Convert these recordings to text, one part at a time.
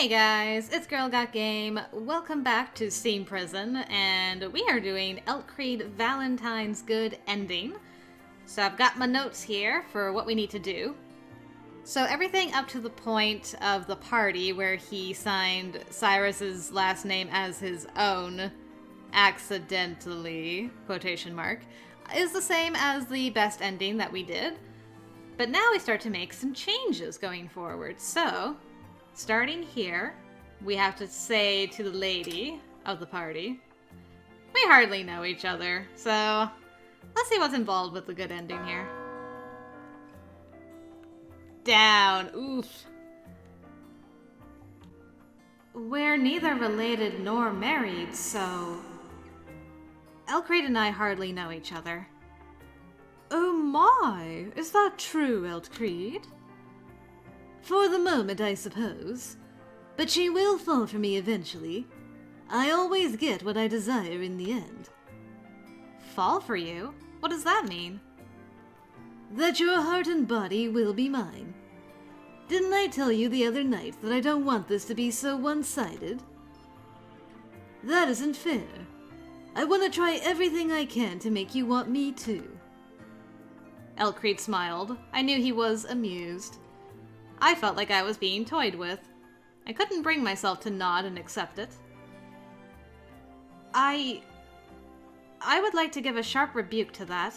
Hey guys, it's Girl Got Game. Welcome back to Steam Prison, and we are doing ELTCREED Valentine's Good Ending. So I've got my notes here for what we need to do. So everything up to the point of the party where he signed Cyrus's last name as his own, accidentally, quotation mark, is the same as the best ending that we did. But now we start to make some changes going forward. So, starting here, we have to say to the lady of the party, we hardly know each other, so let's see what's involved with the good ending here. Down. Oof. We're neither related nor married, so ELTCREED and I hardly know each other. Oh my! Is that true, ELTCREED? For the moment, I suppose. But she will fall for me eventually. I always get what I desire in the end. Fall for you? What does that mean? That your heart and body will be mine. Didn't I tell you the other night that I don't want this to be so one-sided? That isn't fair. I want to try everything I can to make you want me too. ELTCREED smiled. I knew he was amused. I felt like I was being toyed with. I couldn't bring myself to nod and accept it. I would like to give a sharp rebuke to that.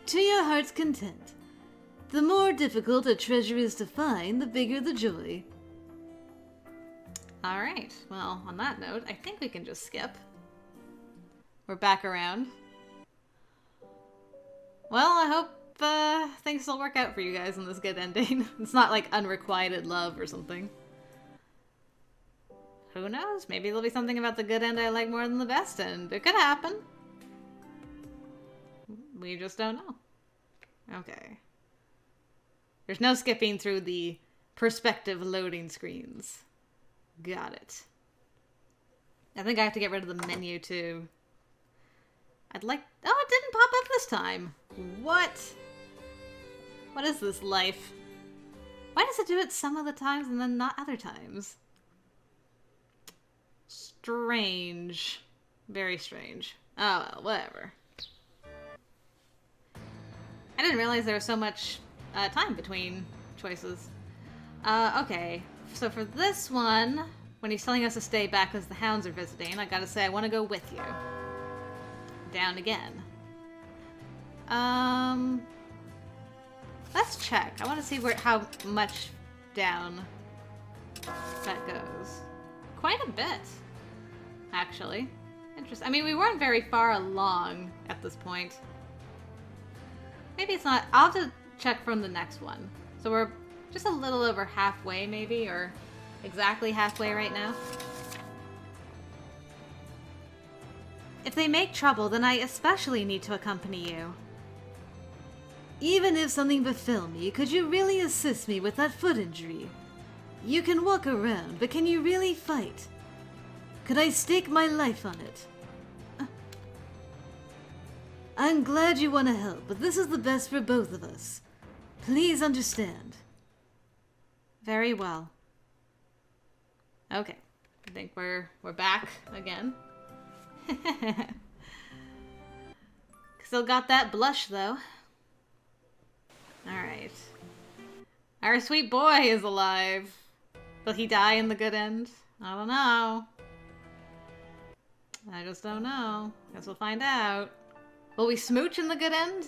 To your heart's content. The more difficult a treasure is to find, the bigger the joy. Alright, well, on that note, I think we can just skip. We're back around. Well, I hope things will work out for you guys in this good ending. It's not like unrequited love or something. Who knows? Maybe there'll be something about the good end I like more than the best end. It could happen. We just don't know. Okay. There's no skipping through the perspective loading screens. Got it. I think I have to get rid of the menu too. I'd like... Oh, it didn't pop up this time. What? What is this life? Why does it do it some of the times and then not other times? Strange. Very strange. Oh, well, whatever. I didn't realize there was so much time between choices. Okay. So for this one, when he's telling us to stay back because the hounds are visiting, I gotta say I want to go with you. Down again. Let's check. I want to see how much down that goes. Quite a bit, actually. Interesting. I mean, we weren't very far along at this point. Maybe it's not. I'll have to check from the next one. So we're just a little over halfway, maybe, or exactly halfway right now. If they make trouble, then I especially need to accompany you. Even if something befell me, could you really assist me with that foot injury? You can walk around, but can you really fight? Could I stake my life on it? I'm glad you want to help, but this is the best for both of us. Please understand. Very well. Okay. I think we're back again. Still got that blush, though. Alright. Our sweet boy is alive. Will he die in the good end? I don't know. I just don't know. Guess we'll find out. Will we smooch in the good end?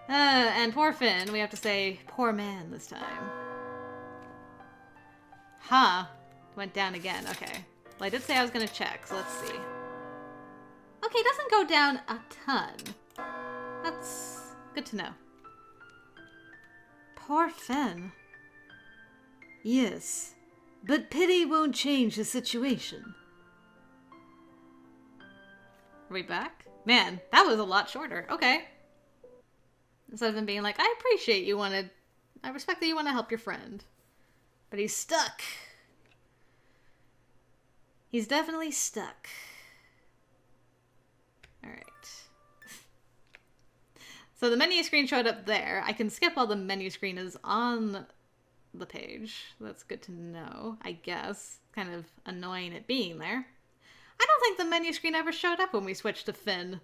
And poor Finn, we have to say poor man this time. Huh. Went down again. Okay. Well, I did say I was going to check, so let's see. Okay, it doesn't go down a ton. That's good to know. Poor Finn. Yes, but pity won't change the situation. Are we back? Man, that was a lot shorter. Okay. Instead of him being like, I appreciate you wanted... I respect that you want to help your friend. But he's stuck. He's definitely stuck. Alright. So the menu screen showed up there. I can skip while the menu screen is on the page. That's good to know, I guess. Kind of annoying it being there. I don't think the menu screen ever showed up when we switched to Finn.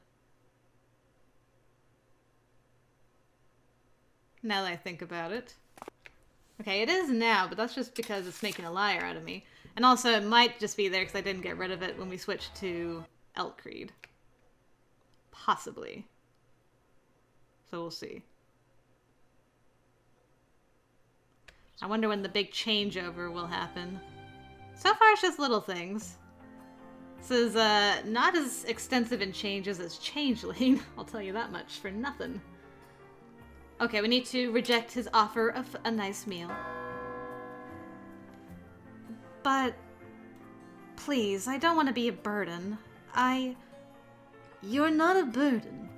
Now that I think about it. Okay, it is now, but that's just because it's making a liar out of me. And also, it might just be there because I didn't get rid of it when we switched to ELTCREED. Possibly. So we'll see. I wonder when the big changeover will happen. So far, it's just little things. This is not as extensive in changes as Changeling. I'll tell you that much for nothing. Okay, we need to reject his offer of a nice meal. But please, I don't want to be a burden. You're not a burden.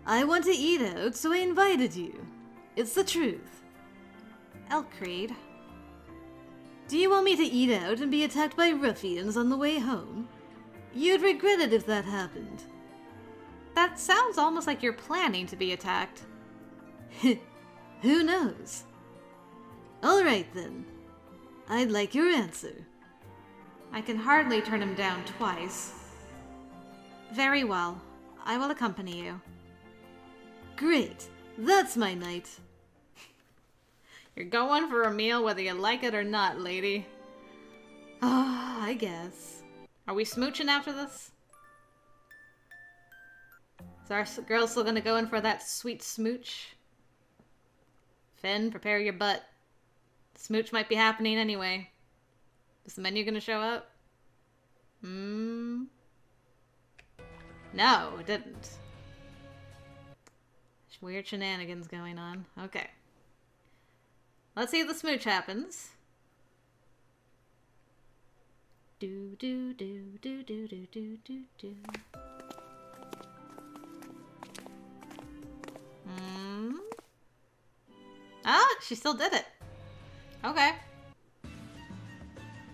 I want to eat out, so I invited you. It's the truth. ELTCREED. Do you want me to eat out and be attacked by ruffians on the way home? You'd regret it if that happened. That sounds almost like you're planning to be attacked. Who knows? All right, then. I'd like your answer. I can hardly turn him down twice. Very well. I will accompany you. Great. That's my night. You're going for a meal whether you like it or not, lady. Ah, I guess. Are we smooching after this? Is our girl still gonna go in for that sweet smooch? Finn, prepare your butt. Smooch might be happening anyway. Is the menu gonna show up? No, it didn't. Weird shenanigans going on. Okay. Let's see if the smooch happens. Do do do do do do do do do. Ah, she still did it. Okay.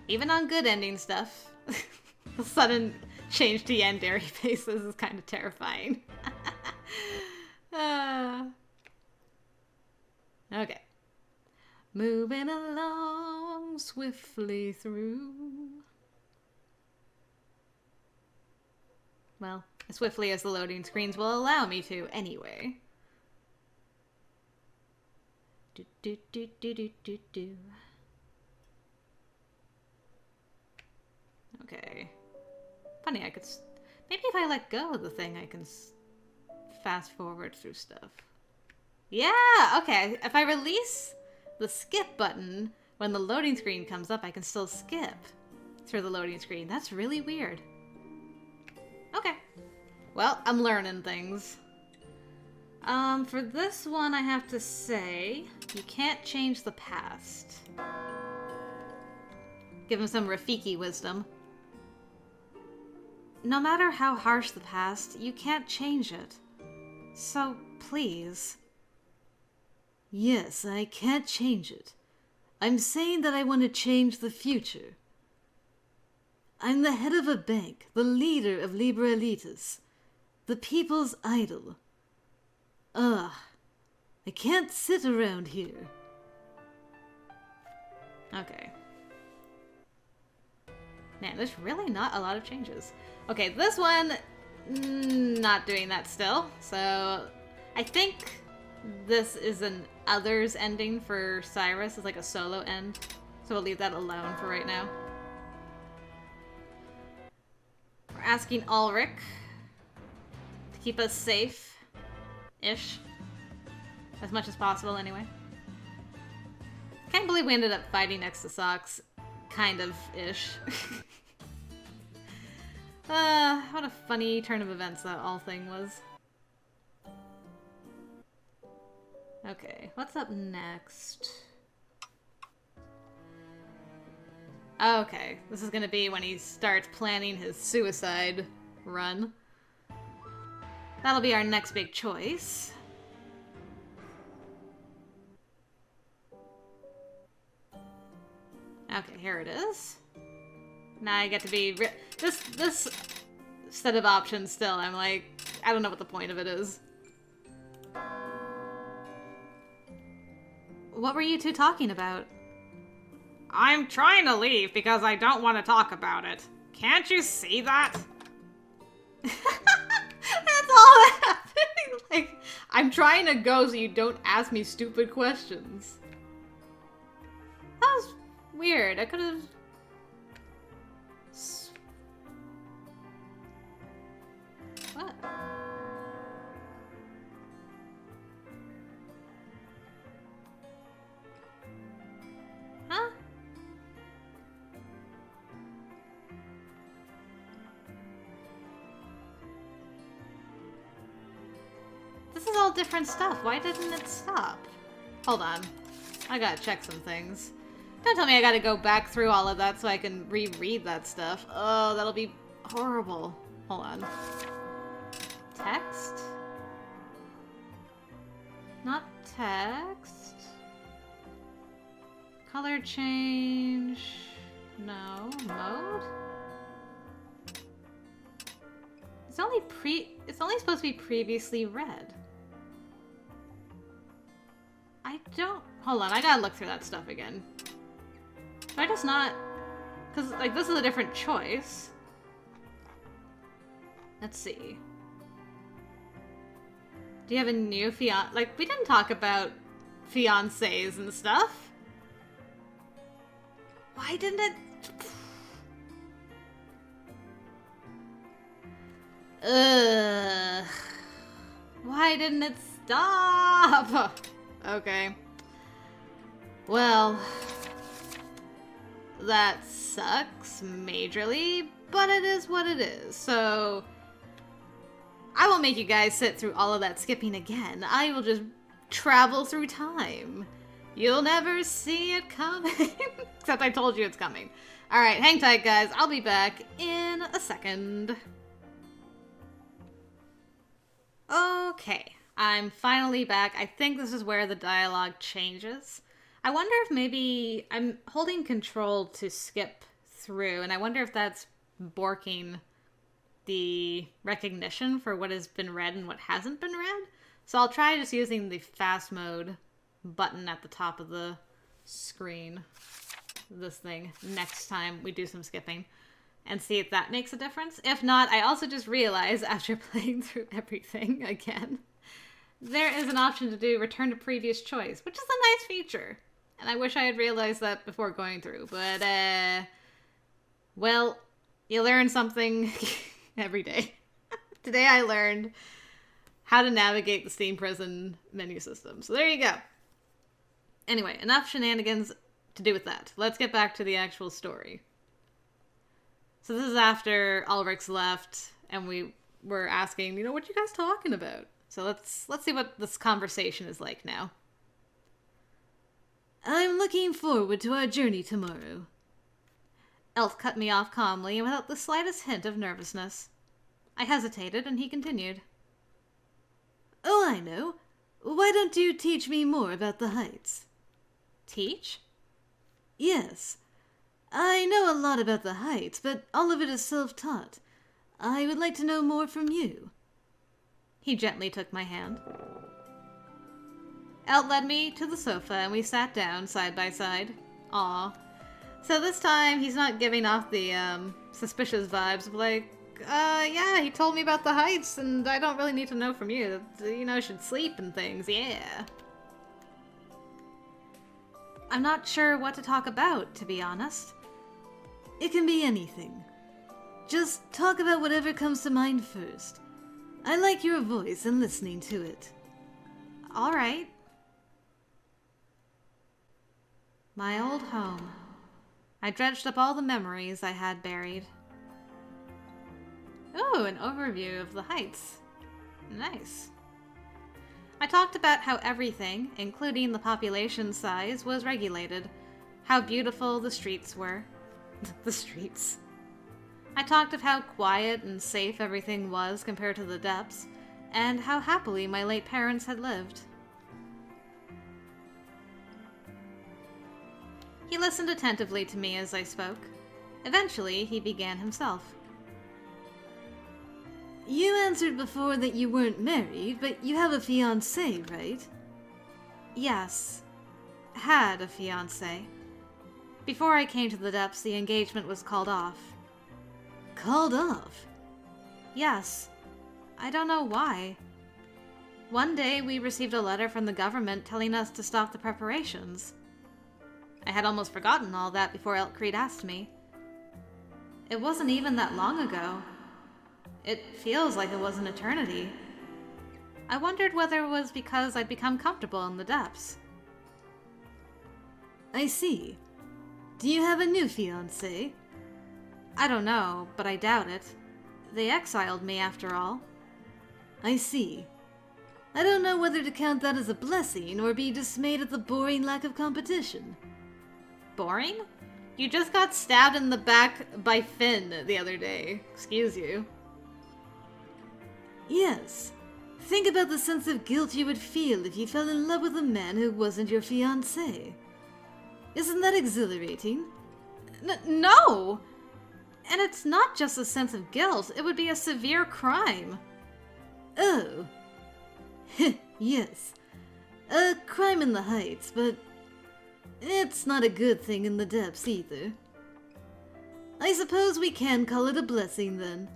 Even on good ending stuff, the sudden change to yandere faces is kind of terrifying. Okay. Moving along swiftly through. Well, as swiftly as the loading screens will allow me to, anyway. Do do do do do do do. Okay. Funny, I could... Maybe if I let go of the thing, I can fast forward through stuff. Yeah! Okay, if I release the skip button, when the loading screen comes up, I can still skip through the loading screen. That's really weird. Okay. Well, I'm learning things. For this one, I have to say, you can't change the past. Give him some Rafiki wisdom. No matter how harsh the past, you can't change it. So, please. Yes, I can't change it. I'm saying that I want to change the future. I'm the head of a bank, the leader of Liberalitas, the people's idol. Ugh, I can't sit around here. Okay. Man, there's really not a lot of changes. Okay, this one, not doing that still. So, I think this is an others ending for Cyrus. It's like a solo end. So we'll leave that alone for right now. We're asking Ulrich to keep us safe-ish. As much as possible, anyway. Can't believe we ended up fighting next to Socks. Kind of-ish. What a funny turn of events that all thing was. Okay, what's up next? Okay, this is gonna be when he starts planning his suicide run. That'll be our next big choice. Okay, here it is. Now I get to be this set of options still. I'm like, I don't know what the point of it is. What were you two talking about? I'm trying to leave because I don't want to talk about it. Can't you see that? That's all that happened. Like, I'm trying to go so you don't ask me stupid questions. That was weird. I could have... What? Huh? This is all different stuff. Why didn't it stop? Hold on. I gotta check some things. Don't tell me I gotta go back through all of that so I can reread that stuff. Oh, that'll be horrible. Hold on. Text? Not text. Color change. No. Mode? It's only supposed to be previously read. I don't... Hold on, I gotta look through that stuff again. Should I just not... Because, like, this is a different choice. Let's see. Do you have a new fiancé? Like, we didn't talk about fiancés and stuff. Why didn't it... Ugh. Why didn't it stop? Okay. Well, that sucks majorly, but it is what it is. So, I won't make you guys sit through all of that skipping again. I will just travel through time. You'll never see it coming. Except I told you it's coming. Alright, hang tight, guys. I'll be back in a second. Okay, I'm finally back. I think this is where the dialogue changes. I wonder if maybe I'm holding control to skip through, and I wonder if that's borking the recognition for what has been read and what hasn't been read. So I'll try just using the fast mode button at the top of the screen, this thing, next time we do some skipping, and see if that makes a difference. If not, I also just realized after playing through everything again, there is an option to do return to previous choice, which is a nice feature. And I wish I had realized that before going through, but, well, you learn something every day. Today I learned how to navigate the Steam Prison menu system. So there you go. Anyway, enough shenanigans to do with that. Let's get back to the actual story. So this is after Ulrich's left, and we were asking, you know, what you guys talking about? So let's see what this conversation is like now. I'm looking forward to our journey tomorrow. Elf cut me off calmly and without the slightest hint of nervousness. I hesitated, and he continued. Oh, I know. Why don't you teach me more about the Heights? Teach? Yes. I know a lot about the Heights, but all of it is self-taught. I would like to know more from you. He gently took my hand. Elt led me to the sofa, and we sat down side by side. Aw. So this time, he's not giving off the, suspicious vibes of like, yeah, he told me about the Heights, and I don't really need to know from you. You know, I should sleep and things, yeah. I'm not sure what to talk about, to be honest. It can be anything. Just talk about whatever comes to mind first. I like your voice and listening to it. All right. My old home. I dredged up all the memories I had buried. Oh, an overview of the Heights. Nice. I talked about how everything, including the population size, was regulated. How beautiful the streets were. The streets. I talked of how quiet and safe everything was compared to the depths, and how happily my late parents had lived. He listened attentively to me as I spoke. Eventually, he began himself. You answered before that you weren't married, but you have a fiancé, right? Yes. Had a fiancé. Before I came to the depths, the engagement was called off. Called off? Yes. I don't know why. One day, we received a letter from the government telling us to stop the preparations. I had almost forgotten all that before ELTCREED asked me. It wasn't even that long ago. It feels like it was an eternity. I wondered whether it was because I'd become comfortable in the depths. I see. Do you have a new fiancé? I don't know, but I doubt it. They exiled me after all. I see. I don't know whether to count that as a blessing or be dismayed at the boring lack of competition. Boring? You just got stabbed in the back by Finn the other day. Excuse you. Yes. Think about the sense of guilt you would feel if you fell in love with a man who wasn't your fiancé. Isn't that exhilarating? No! And it's not just a sense of guilt, it would be a severe crime. Oh. Yes. A crime in the heights, but it's not a good thing in the depths either. I suppose we can call it a blessing then.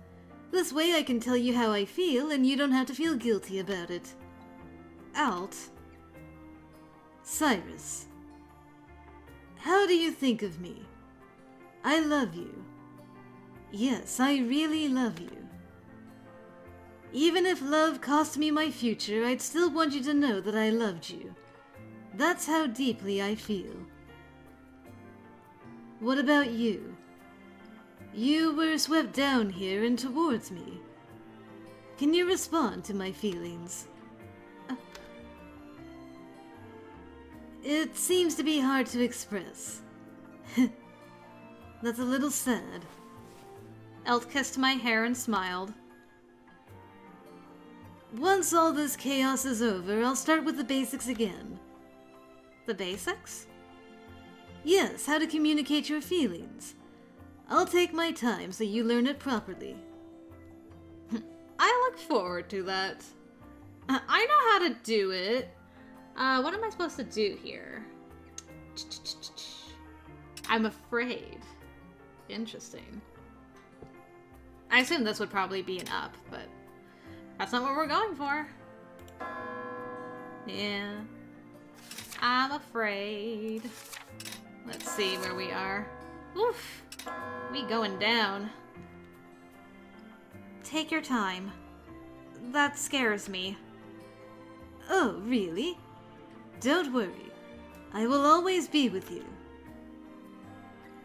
This way I can tell you how I feel and you don't have to feel guilty about it. Elt. Cyrus. How do you think of me? I love you. Yes, I really love you. Even if love cost me my future, I'd still want you to know that I loved you. That's how deeply I feel. What about you? You were swept down here and towards me. Can you respond to my feelings? It seems to be hard to express. That's a little sad. Elt kissed my hair and smiled. Once all this chaos is over, I'll start with the basics again. The basics? Yes, how to communicate your feelings. I'll take my time so you learn it properly. I look forward to that. I know how to do it. What am I supposed to do here? I'm afraid. Interesting. I assume this would probably be an up, but that's not what we're going for. Yeah. I'm afraid. Let's see where we are. Oof. We going down. Take your time. That scares me. Oh, really? Don't worry. I will always be with you.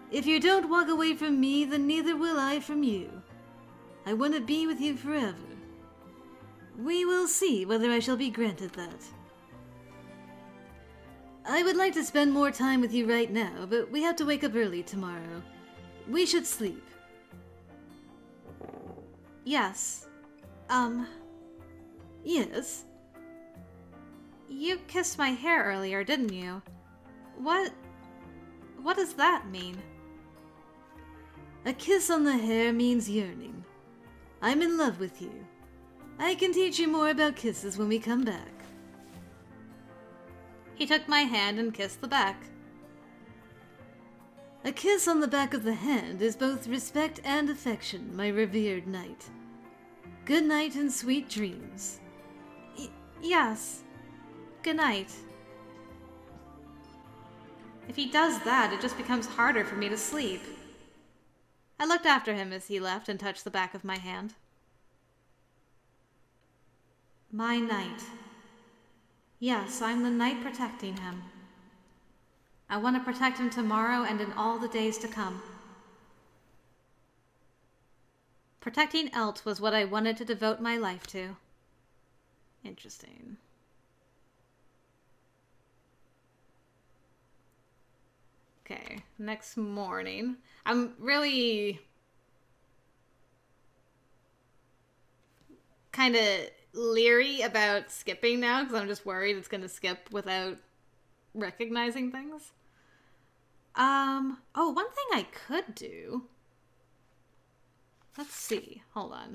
If you don't walk away from me, then neither will I from you. I want to be with you forever. We will see whether I shall be granted that. I would like to spend more time with you right now, but we have to wake up early tomorrow. We should sleep. Yes. Yes? You kissed my hair earlier, didn't you? What does that mean? A kiss on the hair means yearning. I'm in love with you. I can teach you more about kisses when we come back. He took my hand and kissed the back. A kiss on the back of the hand is both respect and affection, my revered knight. Good night and sweet dreams. Yes. Good night. If he does that, it just becomes harder for me to sleep. I looked after him as he left and touched the back of my hand. My knight. Yes, I'm the knight protecting him. I want to protect him tomorrow and in all the days to come. Protecting Elt was what I wanted to devote my life to. Interesting. Okay, next morning. I'm really kind of leery about skipping now because I'm just worried it's going to skip without recognizing things. Oh, one thing I could do. Let's see. Hold on.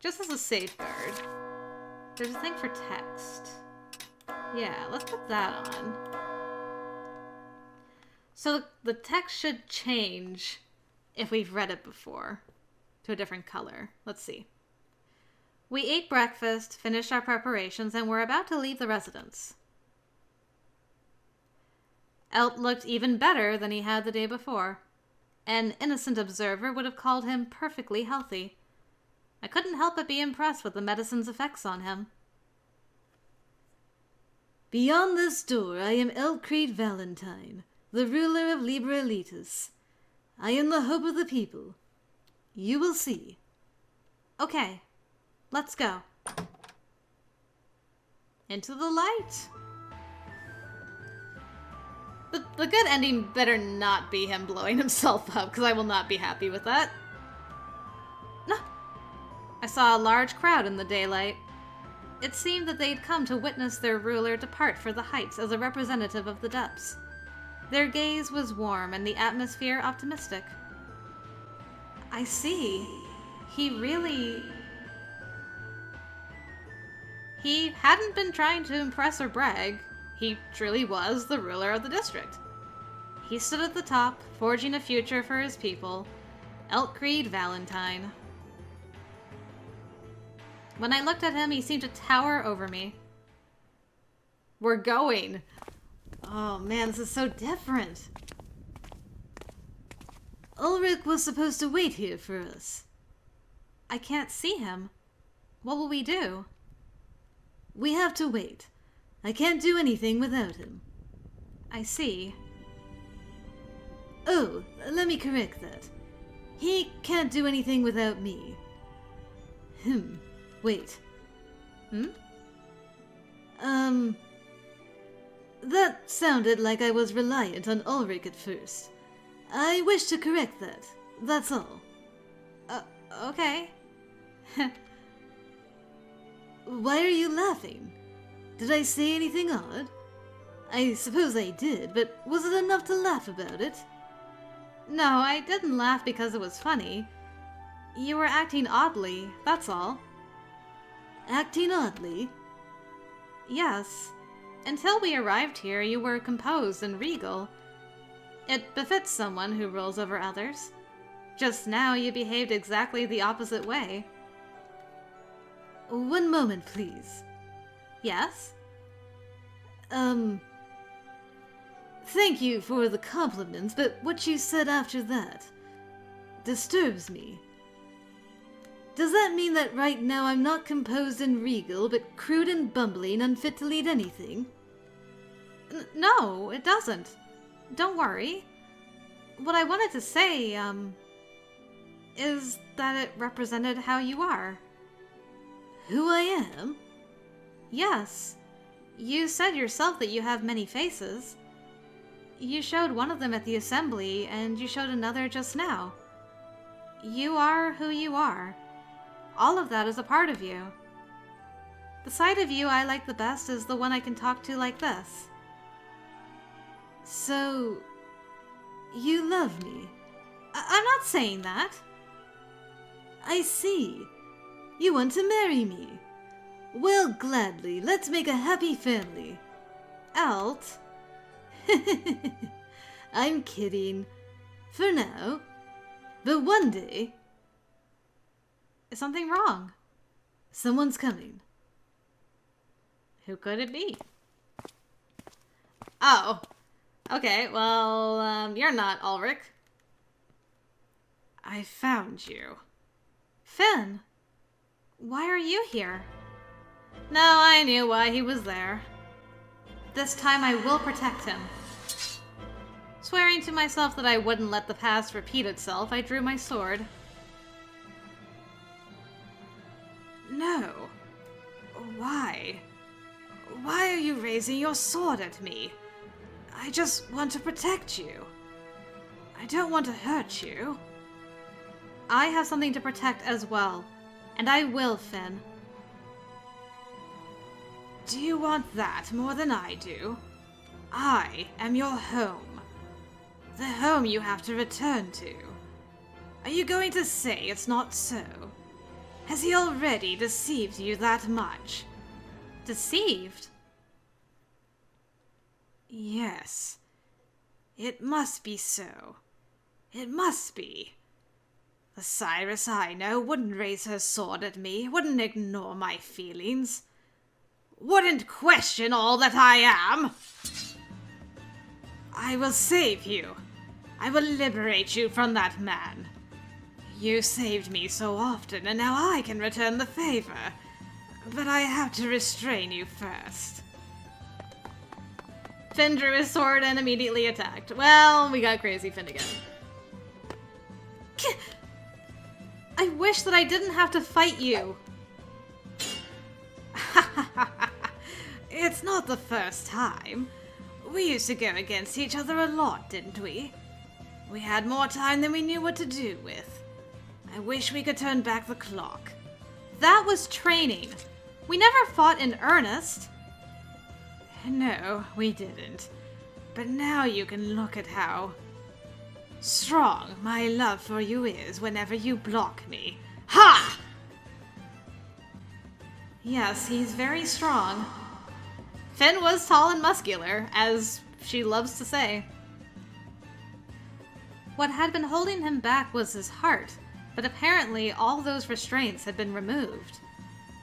Just as a safeguard. There's a thing for text. Yeah, let's put that on. So the text should change if we've read it before to a different color. Let's see. We ate breakfast, finished our preparations, and were about to leave the residence. Elt looked even better than he had the day before. An innocent observer would have called him perfectly healthy. I couldn't help but be impressed with the medicine's effects on him. Beyond this door, I am ELTCREED Valentine, the ruler of Libralitas. I am the hope of the people. You will see. Okay, let's go. Into the light. The good ending better not be him blowing himself up, because I will not be happy with that. No. I saw a large crowd in the daylight. It seemed that they'd come to witness their ruler depart for the heights as a representative of the depths. Their gaze was warm and the atmosphere optimistic. I see. He hadn't been trying to impress or brag. He truly was the ruler of the district. He stood at the top, forging a future for his people. ELTCREED Valentine. When I looked at him, he seemed to tower over me. We're going. Oh man, this is so different. Ulrich was supposed to wait here for us. I can't see him. What will we do? We have to wait. I can't do anything without him. I see. Oh, let me correct that. He can't do anything without me. Wait. That sounded like I was reliant on Ulrich at first. I wish to correct that. That's all. Okay. Why are you laughing? Did I say anything odd? I suppose I did, but was it enough to laugh about it? No, I didn't laugh because it was funny. You were acting oddly, that's all. Acting oddly? Yes. Until we arrived here, you were composed and regal. It befits someone who rules over others. Just now, you behaved exactly the opposite way. One moment, please. Yes? Thank you for the compliments, but what you said after that disturbs me. Does that mean that right now I'm not composed and regal, but crude and bumbling, unfit to lead anything? No, it doesn't. Don't worry. What I wanted to say, is that it represented how you are. Who I am? Yes. You said yourself that you have many faces. You showed one of them at the assembly, and you showed another just now. You are who you are. All of that is a part of you. The side of you I like the best is the one I can talk to like this. So, you love me? I'm not saying that. I see. You want to marry me. Well, gladly. Let's make a happy family. Elt. I'm kidding. For now. But one day... Is something wrong? Someone's coming. Who could it be? Oh. Okay, well, you're not Ulrich. I found you. Finn. Why are you here? No, I knew why he was there. This time I will protect him. Swearing to myself that I wouldn't let the past repeat itself, I drew my sword. No. Why? Why are you raising your sword at me? I just want to protect you. I don't want to hurt you. I have something to protect as well, and I will, Finn. Do you want that more than I do? I am your home. The home you have to return to. Are you going to say it's not so? Has he already deceived you that much? Deceived? Yes. It must be so. It must be. The Cyrus I know wouldn't raise her sword at me, wouldn't ignore my feelings, wouldn't question all that I am. I will save you. I will liberate you from that man. You saved me so often, and now I can return the favor. But I have to restrain you first. Finn drew his sword and immediately attacked. Well, we got crazy Finn again. I wish that I didn't have to fight you. It's not the first time. We used to go against each other a lot, didn't we? We had more time than we knew what to do with. I wish we could turn back the clock. That was training. We never fought in earnest. No, we didn't. But now you can look at how strong my love for you is whenever you block me. Ha! Yes, he's very strong. Finn was tall and muscular, as she loves to say. What had been holding him back was his heart, but apparently all those restraints had been removed.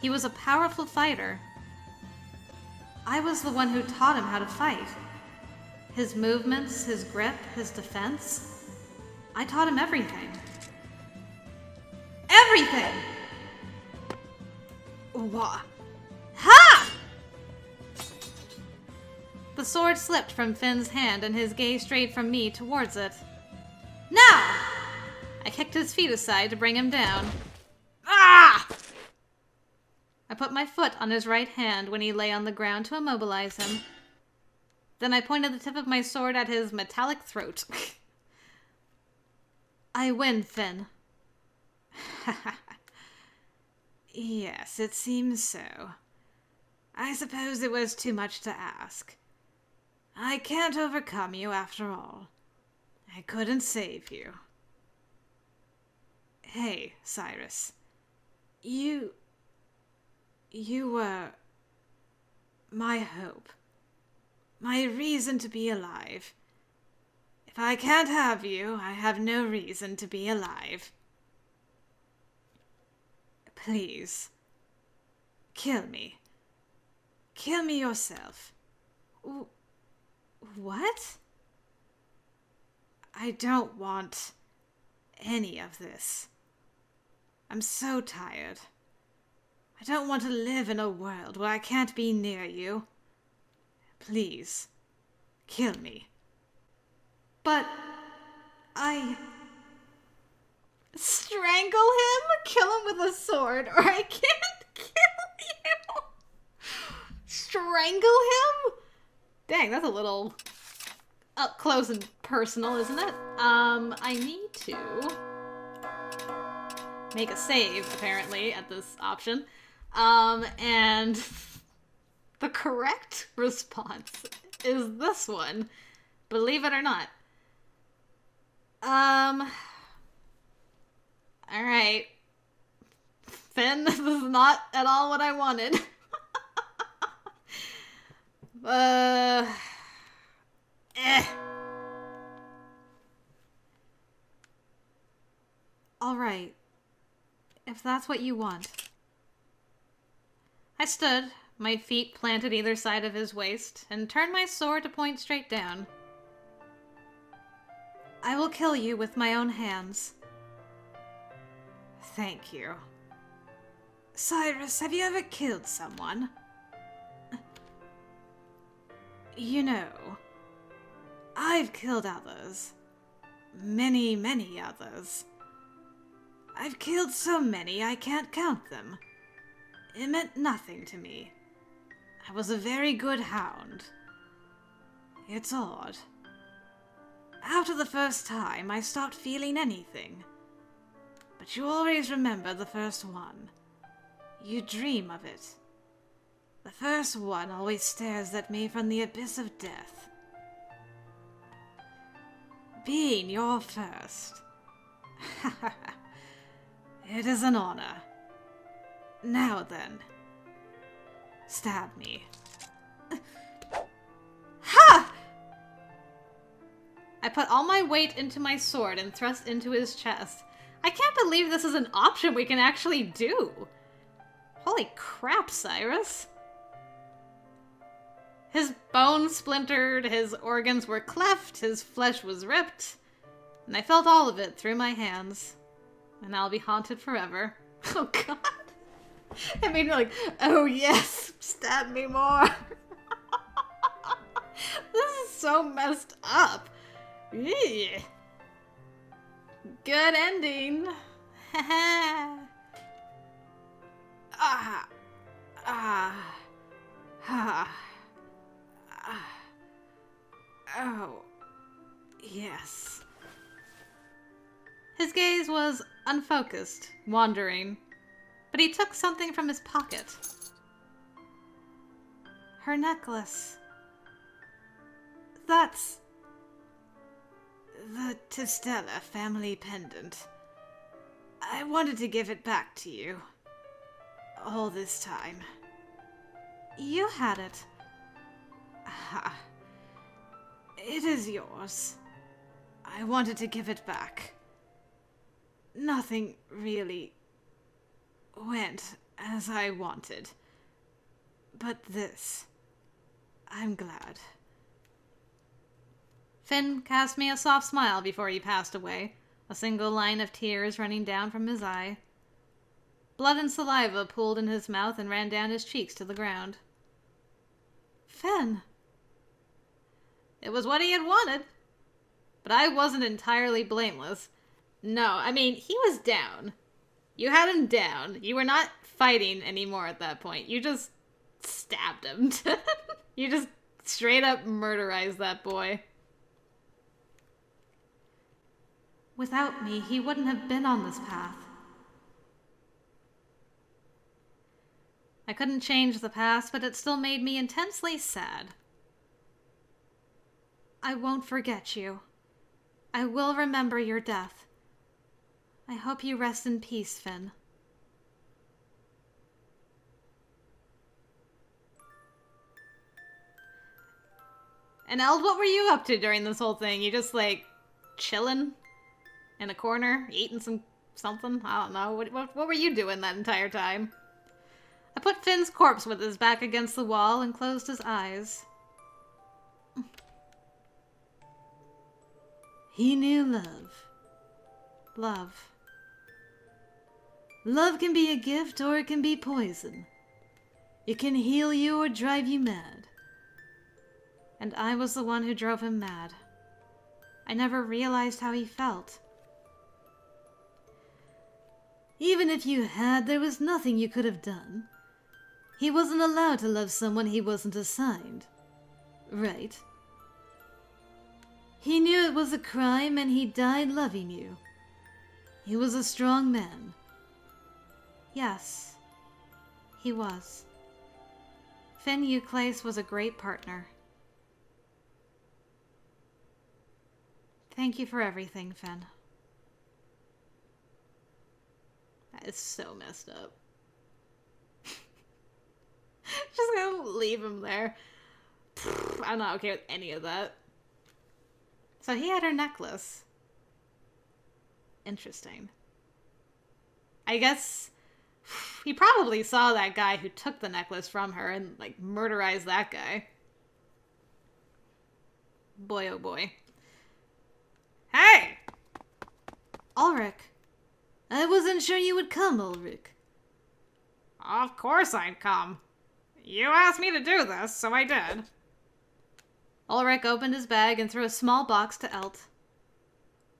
He was a powerful fighter. I was the one who taught him how to fight. His movements, his grip, his defense. I taught him everything. Everything! What? Ha! The sword slipped from Finn's hand and his gaze strayed from me towards it. Now! I kicked his feet aside to bring him down. Ah! I put my foot on his right hand when he lay on the ground to immobilize him. Then I pointed the tip of my sword at his metallic throat. I win, Finn. Yes, it seems so. I suppose it was too much to ask. I can't overcome you after all. I couldn't save you. Hey, Cyrus. You were my hope. My reason to be alive. If I can't have you, I have no reason to be alive. Please. Kill me. Kill me yourself. What? I don't want any of this. I'm so tired. I don't want to live in a world where I can't be near you. Please, kill me. But I... Strangle him? Kill him with a sword, or I can't kill you! Strangle him? Dang, that's a little up close and personal, isn't it? I need to make a save, apparently, at this option. And the correct response is this one. Believe it or not. Alright. Finn, this is not at all what I wanted. Alright. If that's what you want. I stood, my feet planted either side of his waist, and turned my sword to point straight down. I will kill you with my own hands. Thank you. Cyrus, have you ever killed someone? You know, I've killed others. Many, many others. I've killed so many I can't count them. It meant nothing to me. I was a very good hound. It's odd. After the first time, I stopped feeling anything. But you always remember the first one. You dream of it. The first one always stares at me from the abyss of death. Being your first. It is an honor. Now then, stab me. Ha! put all my weight into my sword and thrust into his chest. I can't believe this is an option we can actually do. Holy crap, Cyrus. His bones splintered, his organs were cleft, his flesh was ripped, and I felt all of it through my hands. And I'll be haunted forever. Oh god. I mean, like, oh yes, stab me more. This is so messed up. Eeh. Good ending. Ah. Ah. Ah. Ah. Oh. Yes. His gaze was unfocused, wandering, but he took something from his pocket. Her necklace. That's the Testella family pendant. I wanted to give it back to you. All this time. You had it. Ah. It is yours. I wanted to give it back. Nothing really went as I wanted. But this, I'm glad. Finn cast me a soft smile before he passed away, a single line of tears running down from his eye. Blood and saliva pooled in his mouth and ran down his cheeks to the ground. Finn! It was what he had wanted. But I wasn't entirely blameless. No, I mean, he was down. You had him down. You were not fighting anymore at that point. You just stabbed him. You just straight up murderized that boy. Without me, he wouldn't have been on this path. I couldn't change the past, but it still made me intensely sad. I won't forget you. I will remember your death. I hope you rest in peace, Finn. And Eld, what were you up to during this whole thing? You just, like, chilling in a corner, eating something? I don't know. What were you doing that entire time? I put Finn's corpse with his back against the wall and closed his eyes. He knew love. Love. Love can be a gift or it can be poison. It can heal you or drive you mad. And I was the one who drove him mad. I never realized how he felt. Even if you had, there was nothing you could have done. He wasn't allowed to love someone he wasn't assigned. Right? He knew it was a crime and he died loving you. He was a strong man. Yes, he was. Finn Euclase was a great partner. Thank you for everything, Finn. That is so messed up. Just gonna leave him there. I'm not okay with any of that. So he had her necklace. Interesting. I guess he probably saw that guy who took the necklace from her and, like, murderized that guy. Boy, oh boy. Hey! Ulrich. I wasn't sure you would come, Ulrich. Of course I'd come. You asked me to do this, so I did. Ulrich opened his bag and threw a small box to Elt.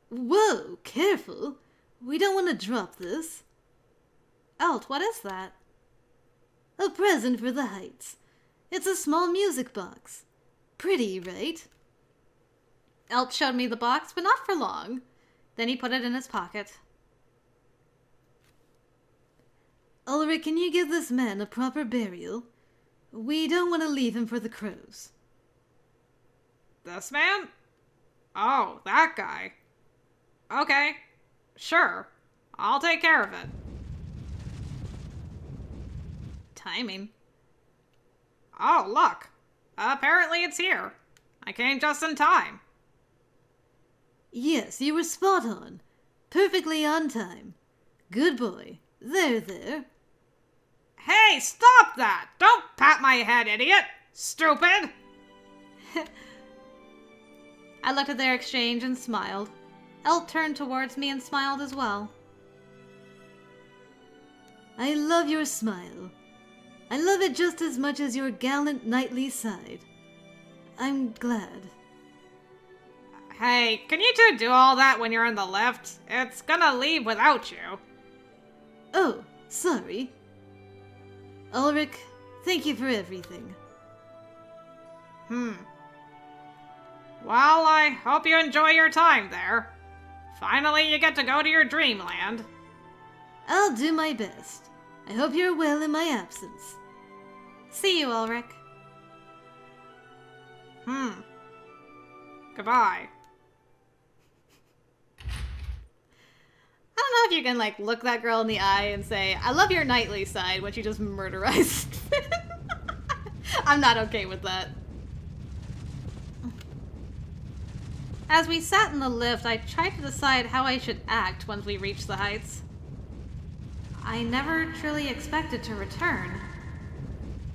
Whoa, careful. We don't want to drop this. Elt, what is that? A present for the Heights. It's a small music box. Pretty, right? Elt showed me the box, but not for long. Then he put it in his pocket. Ulrich, can you give this man a proper burial? We don't want to leave him for the crows. This man? Oh, that guy. Okay, sure. I'll take care of it. Timing. Oh, look. Apparently it's here. I came just in time. Yes, you were spot on. Perfectly on time. Good boy. There. Hey, stop that! Don't pat my head, idiot! Stupid! I looked at their exchange and smiled. Elt turned towards me and smiled as well. I love your smile. I love it just as much as your gallant knightly side. I'm glad. Hey, can you two do all that when you're in the lift? It's gonna leave without you. Oh, sorry. Ulrich, thank you for everything. Well, I hope you enjoy your time there. Finally, you get to go to your dreamland. I'll do my best. I hope you're well in my absence. See you, Ulrich. Goodbye. I don't know if you can, like, look that girl in the eye and say, I love your knightly side, when she just murderized. I'm not okay with that. As we sat in the lift, I tried to decide how I should act once we reached the heights. I never truly expected to return.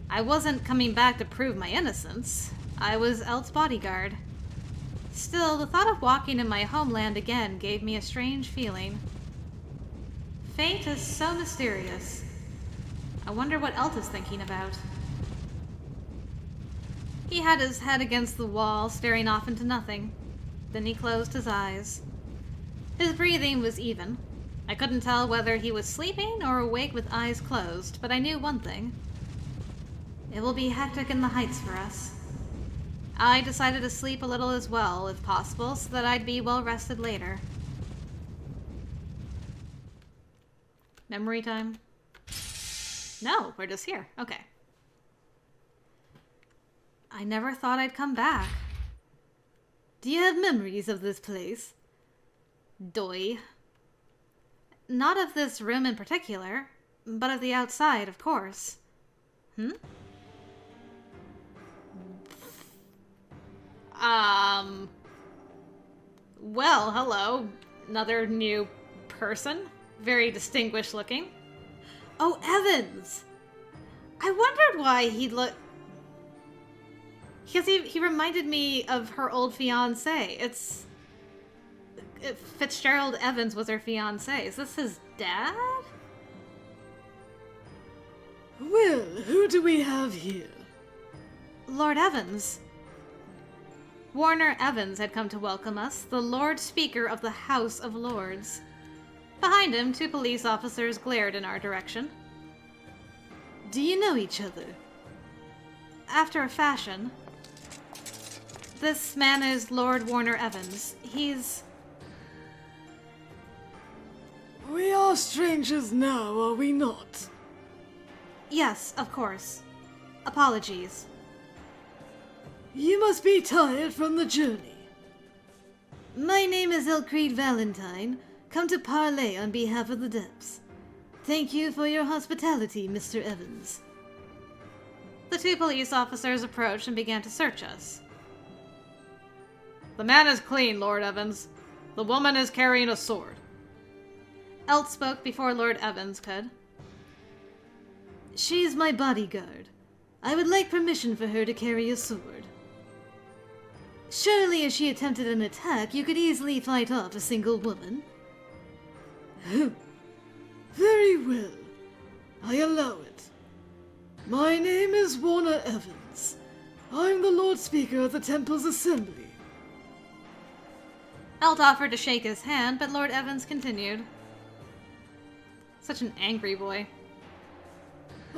I wasn't coming back to prove my innocence. I was Elt's bodyguard. Still, the thought of walking in my homeland again gave me a strange feeling. Fate is so mysterious. I wonder what Elt is thinking about. He had his head against the wall, staring off into nothing. Then he closed his eyes. His breathing was even. I couldn't tell whether he was sleeping or awake with eyes closed, but I knew one thing. It will be hectic in the heights for us. I decided to sleep a little as well, if possible, so that I'd be well rested later. Memory time? No, we're just here. Okay. I never thought I'd come back. Do you have memories of this place? Doi. Not of this room in particular, but of the outside, of course. Well, hello. Another new person. Very distinguished looking. Oh, Evans! I wondered why he looked... Because he reminded me of her old fiancé. Fitzgerald Evans was her fiancé. Is this his dad? Well, who do we have here? Lord Evans. Warner Evans had come to welcome us, the Lord Speaker of the House of Lords. Behind him, 2 police officers glared in our direction. Do you know each other? After a fashion. This man is Lord Warner Evans. He's... We are strangers now, are we not? Yes, of course. Apologies. You must be tired from the journey. My name is ELTCREED Valentine, come to parley on behalf of the Depths. Thank you for your hospitality, Mr. Evans. The 2 police officers approached and began to search us. The man is clean, Lord Evans. The woman is carrying a sword. Elt spoke before Lord Evans could. She is my bodyguard. I would like permission for her to carry a sword. Surely if she attempted an attack, you could easily fight off a single woman. Very well. I allow it. My name is Warner Evans. I'm the Lord Speaker of the Temple's Assembly. Elt offered to shake his hand, but Lord Evans continued. Such an angry boy.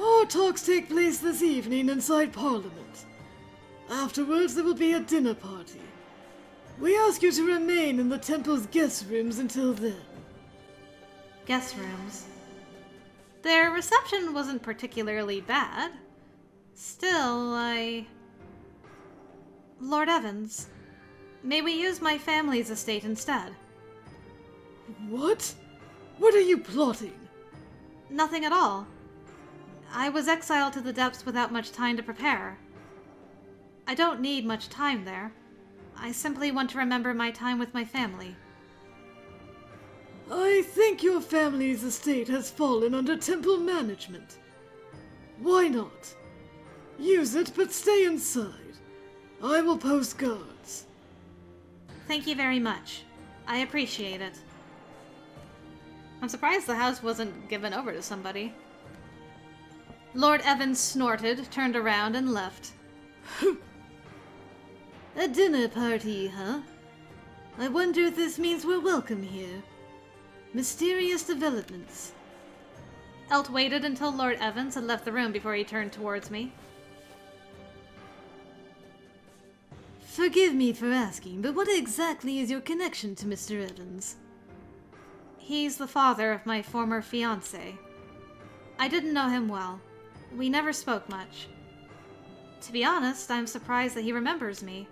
Our talks take place this evening inside Parliament. Afterwards, there will be a dinner party. We ask you to remain in the Temple's guest rooms until then. Guest rooms. Their reception wasn't particularly bad. Still, Lord Evans, may we use my family's estate instead? What? What are you plotting? Nothing at all. I was exiled to the depths without much time to prepare. I don't need much time there. I simply want to remember my time with my family. I think your family's estate has fallen under temple management. Why not? Use it, but stay inside. I will post guards. Thank you very much. I appreciate it. I'm surprised the house wasn't given over to somebody. Lord Evans snorted, turned around, and left. A dinner party, huh? I wonder if this means we're welcome here. Mysterious developments. Elt waited until Lord Evans had left the room before he turned towards me. Forgive me for asking, but what exactly is your connection to Mr. Evans? He's the father of my former fiancé. I didn't know him well. We never spoke much. To be honest, I'm surprised that he remembers me.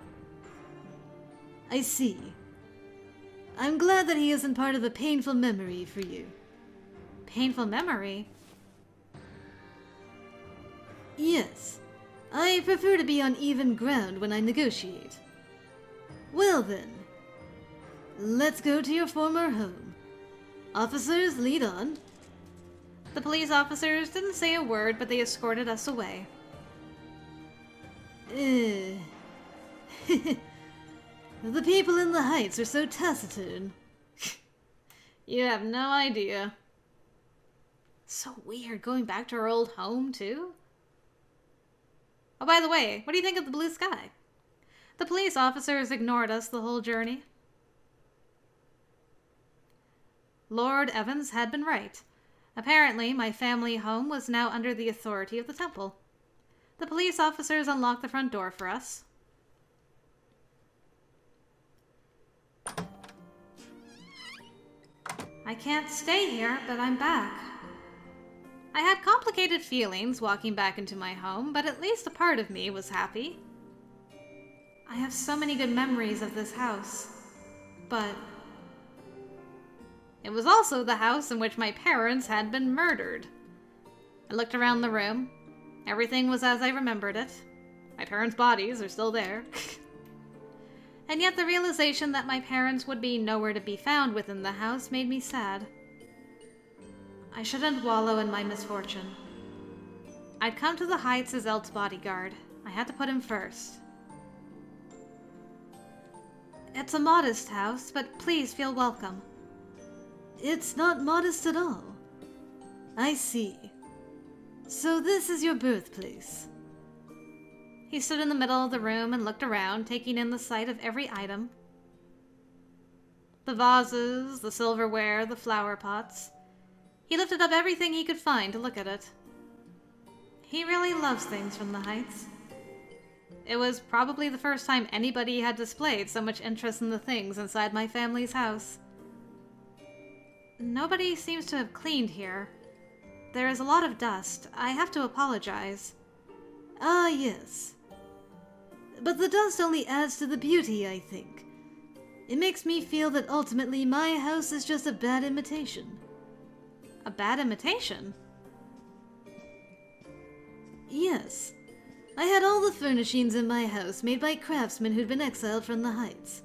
I see. I'm glad that he isn't part of a painful memory for you. Painful memory? Yes. I prefer to be on even ground when I negotiate. Well then, let's go to your former home. Officers, lead on. The police officers didn't say a word, but they escorted us away. The people in the Heights are so taciturn. You have no idea. So weird, going back to our old home, too? Oh, by the way, what do you think of the blue sky? The police officers ignored us the whole journey. Lord Evans had been right. Apparently, my family home was now under the authority of the temple. The police officers unlocked the front door for us. I can't stay here, but I'm back. I had complicated feelings walking back into my home, but at least a part of me was happy. I have so many good memories of this house, but it was also the house in which my parents had been murdered. I looked around the room. Everything was as I remembered it. My parents' bodies are still there. And yet the realization that my parents would be nowhere to be found within the house made me sad. I shouldn't wallow in my misfortune. I'd come to the Heights as Elt's bodyguard. I had to put him first. It's a modest house, but please feel welcome. It's not modest at all. I see. So this is your birthplace. He stood in the middle of the room and looked around, taking in the sight of every item. The vases, the silverware, the flower pots. He lifted up everything he could find to look at it. He really loves things from the Heights. It was probably the first time anybody had displayed so much interest in the things inside my family's house. Nobody seems to have cleaned here. There is a lot of dust. I have to apologize. Ah, yes. But the dust only adds to the beauty, I think. It makes me feel that ultimately my house is just a bad imitation. A bad imitation? Yes. I had all the furnishings in my house made by craftsmen who'd been exiled from the Heights.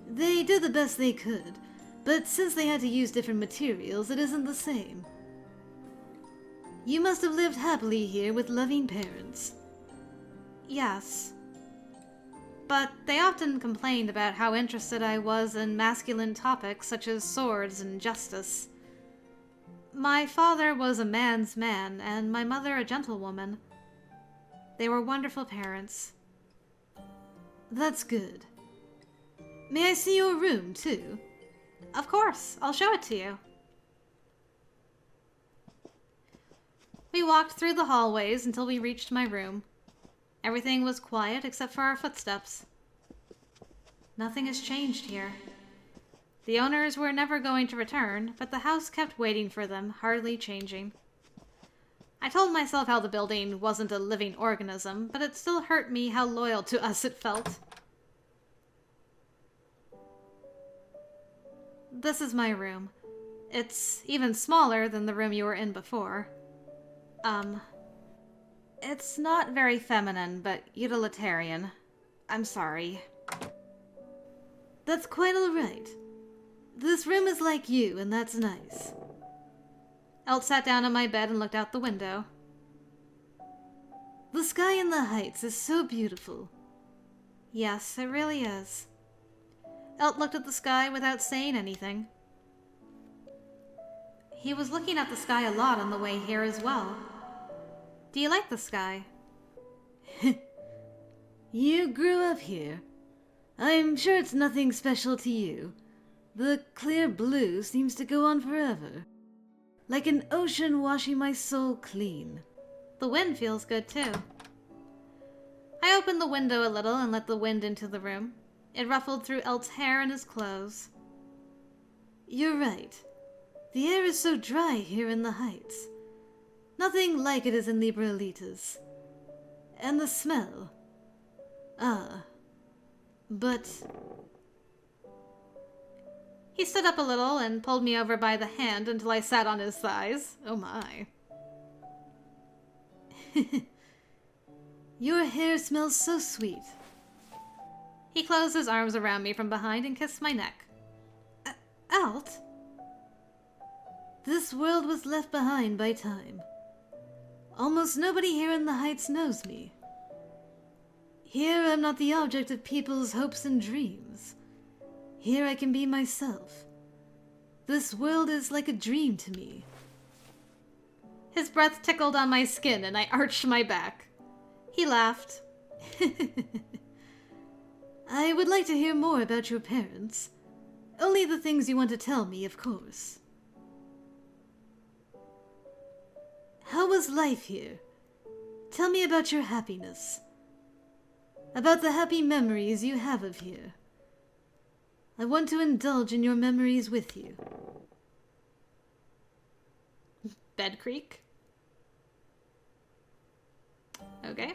They did the best they could, but since they had to use different materials, it isn't the same. You must have lived happily here with loving parents. Yes. But they often complained about how interested I was in masculine topics such as swords and justice. My father was a man's man, and my mother a gentlewoman. They were wonderful parents. That's good. May I see your room, too? Of course, I'll show it to you. We walked through the hallways until we reached my room. Everything was quiet except for our footsteps. Nothing has changed here. The owners were never going to return, but the house kept waiting for them, hardly changing. I told myself how the building wasn't a living organism, but it still hurt me how loyal to us it felt. This is my room. It's even smaller than the room you were in before. It's not very feminine, but utilitarian. I'm sorry. That's quite all right. This room is like you, and that's nice. Elt sat down on my bed and looked out the window. The sky in the heights is so beautiful. Yes, it really is. Elt looked at the sky without saying anything. He was looking at the sky a lot on the way here as well. Do you like the sky? You grew up here. I'm sure it's nothing special to you. The clear blue seems to go on forever. Like an ocean washing my soul clean. The wind feels good too. I opened the window a little and let the wind into the room. It ruffled through Elt's hair and his clothes. You're right. The air is so dry here in the heights. Nothing like it is in Libralitas. And the smell. But... He stood up a little and pulled me over by the hand until I sat on his thighs. Oh my. Your hair smells so sweet. He closed his arms around me from behind and kissed my neck. Elt? This world was left behind by time. Almost nobody here in the heights knows me. Here I'm not the object of people's hopes and dreams. Here I can be myself. This world is like a dream to me. His breath tickled on my skin and I arched my back. He laughed. I would like to hear more about your parents. Only the things you want to tell me, of course. How was life here? Tell me about your happiness. About the happy memories you have of here. I want to indulge in your memories with you. Bed Creek? Okay.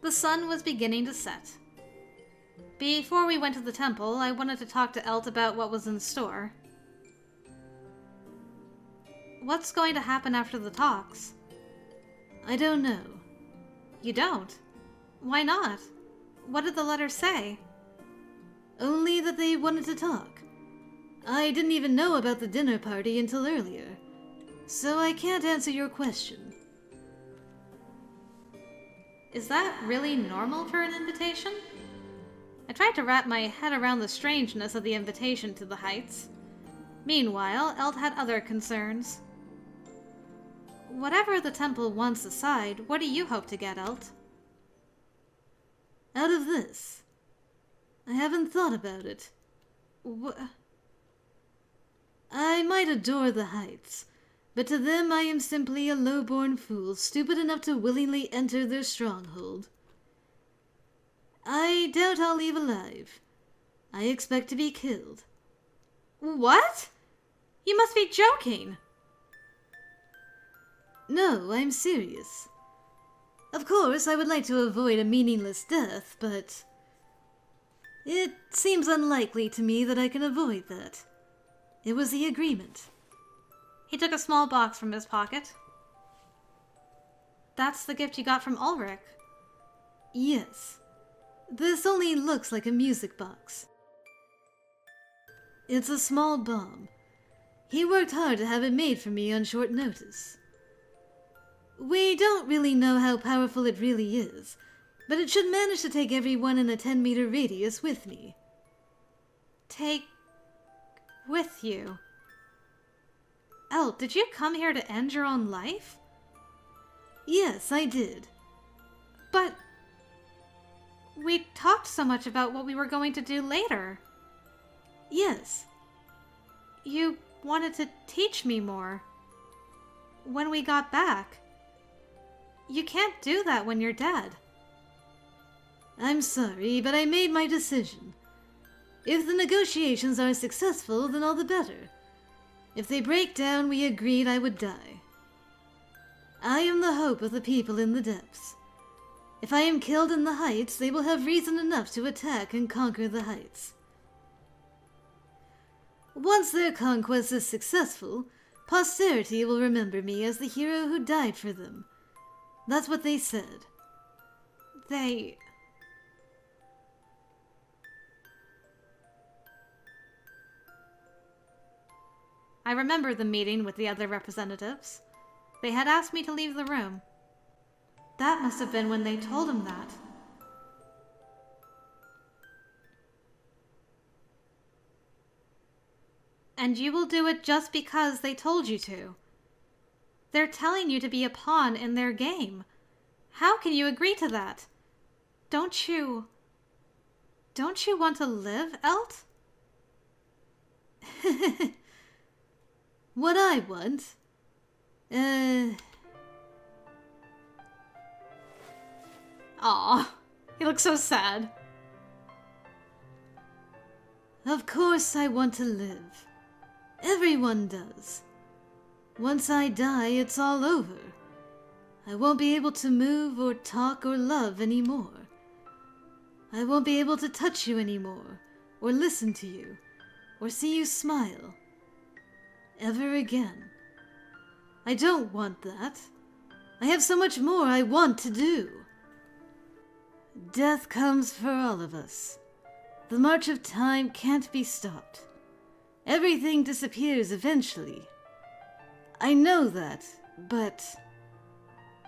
The sun was beginning to set. Before we went to the temple, I wanted to talk to Elt about what was in store. What's going to happen after the talks? I don't know. You don't? Why not? What did the letter say? Only that they wanted to talk. I didn't even know about the dinner party until earlier, so I can't answer your question. Is that really normal for an invitation? I tried to wrap my head around the strangeness of the invitation to the heights. Meanwhile, Elt had other concerns. Whatever the temple wants aside, what do you hope to get, Elt? Out of this? I haven't thought about it. I might adore the heights, but to them I am simply a low-born fool, stupid enough to willingly enter their stronghold. I doubt I'll leave alive. I expect to be killed. What? You must be joking! No, I'm serious. Of course, I would like to avoid a meaningless death, but... it seems unlikely to me that I can avoid that. It was the agreement. He took a small box from his pocket. That's the gift you got from Ulrich. Yes. This only looks like a music box. It's a small bomb. He worked hard to have it made for me on short notice. We don't really know how powerful it really is, but it should manage to take everyone in a 10-meter radius with me. Take... with you? Elt, did you come here to end your own life? Yes, I did. But... we talked so much about what we were going to do later. Yes. You wanted to teach me more. When we got back. You can't do that when you're dead. I'm sorry, but I made my decision. If the negotiations are successful, then all the better. If they break down, we agreed I would die. I am the hope of the people in the depths. If I am killed in the heights, they will have reason enough to attack and conquer the heights. Once their conquest is successful, posterity will remember me as the hero who died for them. That's what they said. remember the meeting with the other representatives. They had asked me to leave the room. That must have been when they told him that. And you will do it just because they told you to. They're telling you to be a pawn in their game. How can you agree to that? Don't you want to live, Elt? What I want? Aw, he looks so sad. Of course I want to live. Everyone does. Once I die, it's all over. I won't be able to move or talk or love anymore. I won't be able to touch you anymore, or listen to you, or see you smile. Ever again. I don't want that. I have so much more I want to do. Death comes for all of us. The march of time can't be stopped. Everything disappears eventually. I know that, but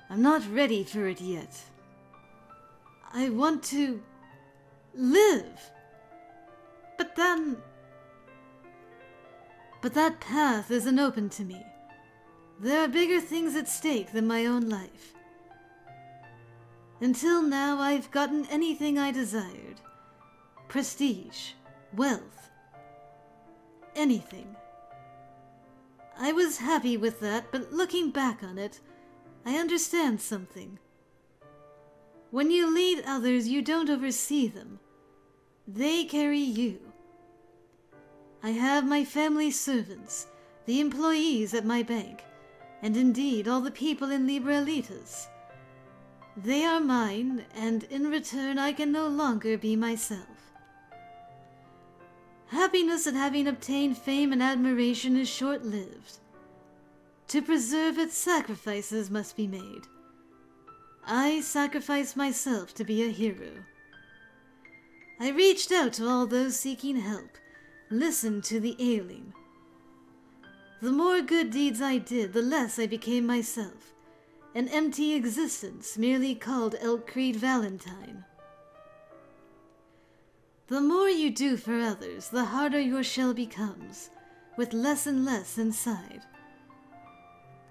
I'm not ready for it yet. I want to live. But that path isn't open to me. There are bigger things at stake than my own life. Until now, I've gotten anything I desired. Prestige, wealth, anything. I was happy with that, but looking back on it, I understand something. When you lead others, you don't oversee them. They carry you. I have my family servants, the employees at my bank, and indeed all the people in Liberalitas. They are mine, and in return I can no longer be myself. Happiness at having obtained fame and admiration is short-lived. To preserve it, sacrifices must be made. I sacrificed myself to be a hero. I reached out to all those seeking help, listened to the ailing. The more good deeds I did, the less I became myself, an empty existence merely called ELTCREED Valentine. The more you do for others, the harder your shell becomes, with less and less inside.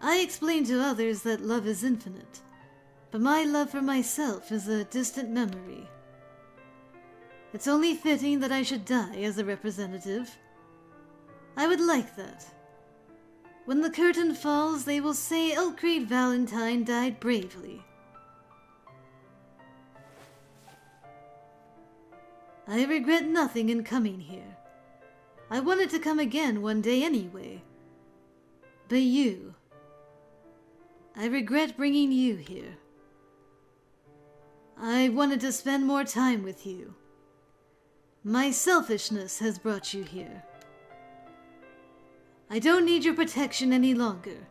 I explain to others that love is infinite, but my love for myself is a distant memory. It's only fitting that I should die as a representative. I would like that. When the curtain falls, they will say ELTCREED Valentine died bravely. I regret nothing in coming here. I wanted to come again one day anyway. But you... I regret bringing you here. I wanted to spend more time with you. My selfishness has brought you here. I don't need your protection any longer.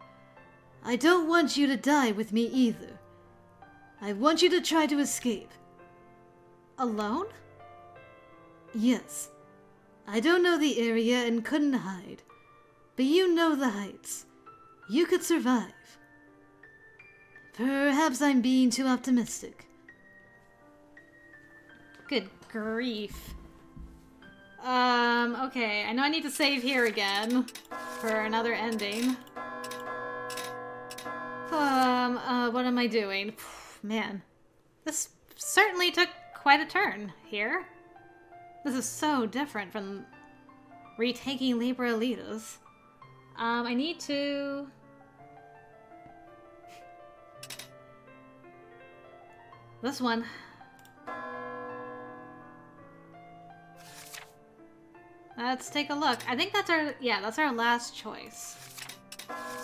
I don't want you to die with me either. I want you to try to escape. Alone? Yes. I don't know the area and couldn't hide. But you know the heights. You could survive. Perhaps I'm being too optimistic. Good grief. Okay, I know I need to save here again for another ending. What am I doing? Man, this certainly took quite a turn here. This is so different from retaking Liberalitas. I need to... This one. Let's take a look. I think that's our last choice.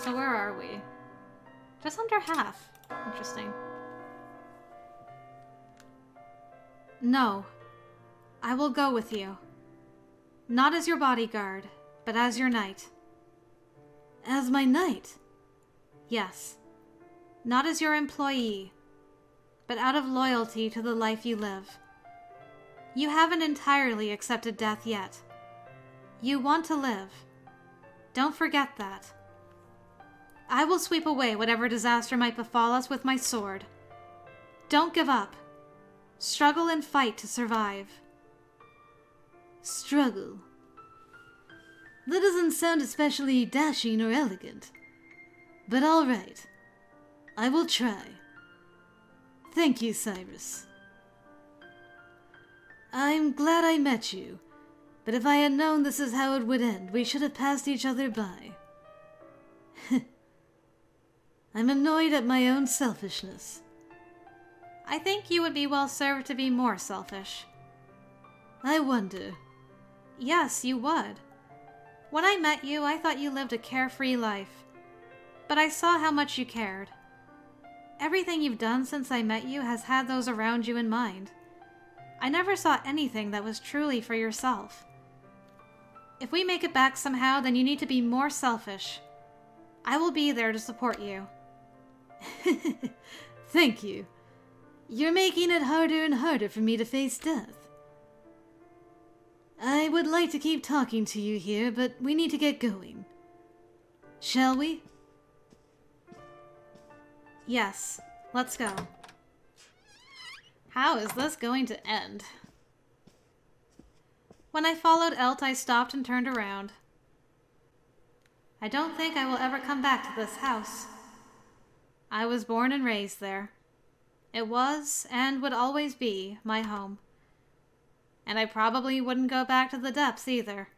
So where are we? Just under half. Interesting. No. I will go with you. Not as your bodyguard, but as your knight. As my knight? Yes. Not as your employee, but out of loyalty to the life you live. You haven't entirely accepted death yet. You want to live. Don't forget that. I will sweep away whatever disaster might befall us with my sword. Don't give up. Struggle and fight to survive. Struggle. That doesn't sound especially dashing or elegant. But all right. I will try. Thank you, Cyrus. I'm glad I met you, but if I had known this is how it would end, we should have passed each other by. I'm annoyed at my own selfishness. I think you would be well served to be more selfish. I wonder. Yes, you would. When I met you, I thought you lived a carefree life. But I saw how much you cared. Everything you've done since I met you has had those around you in mind. I never saw anything that was truly for yourself. If we make it back somehow, then you need to be more selfish. I will be there to support you. Thank you. You're making it harder and harder for me to face death. I would like to keep talking to you here, but we need to get going. Shall we? Yes, let's go. How is this going to end? When I followed Elt, I stopped and turned around. I don't think I will ever come back to this house. I was born and raised there. It was, and would always be, my home. And I probably wouldn't go back to the depths either.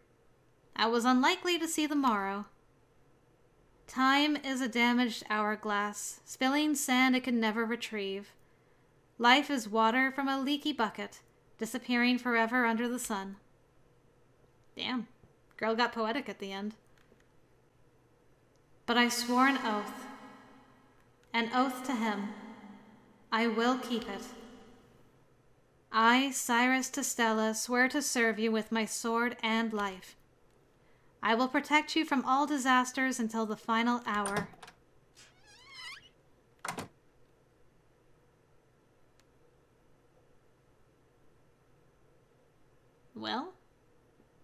I was unlikely to see the morrow. Time is a damaged hourglass, spilling sand it can never retrieve. Life is water from a leaky bucket, disappearing forever under the sun. Damn, girl got poetic at the end. But I swore an oath to him. I will keep it. I, Cyrus Testella, swear to serve you with my sword and life. I will protect you from all disasters until the final hour. Well?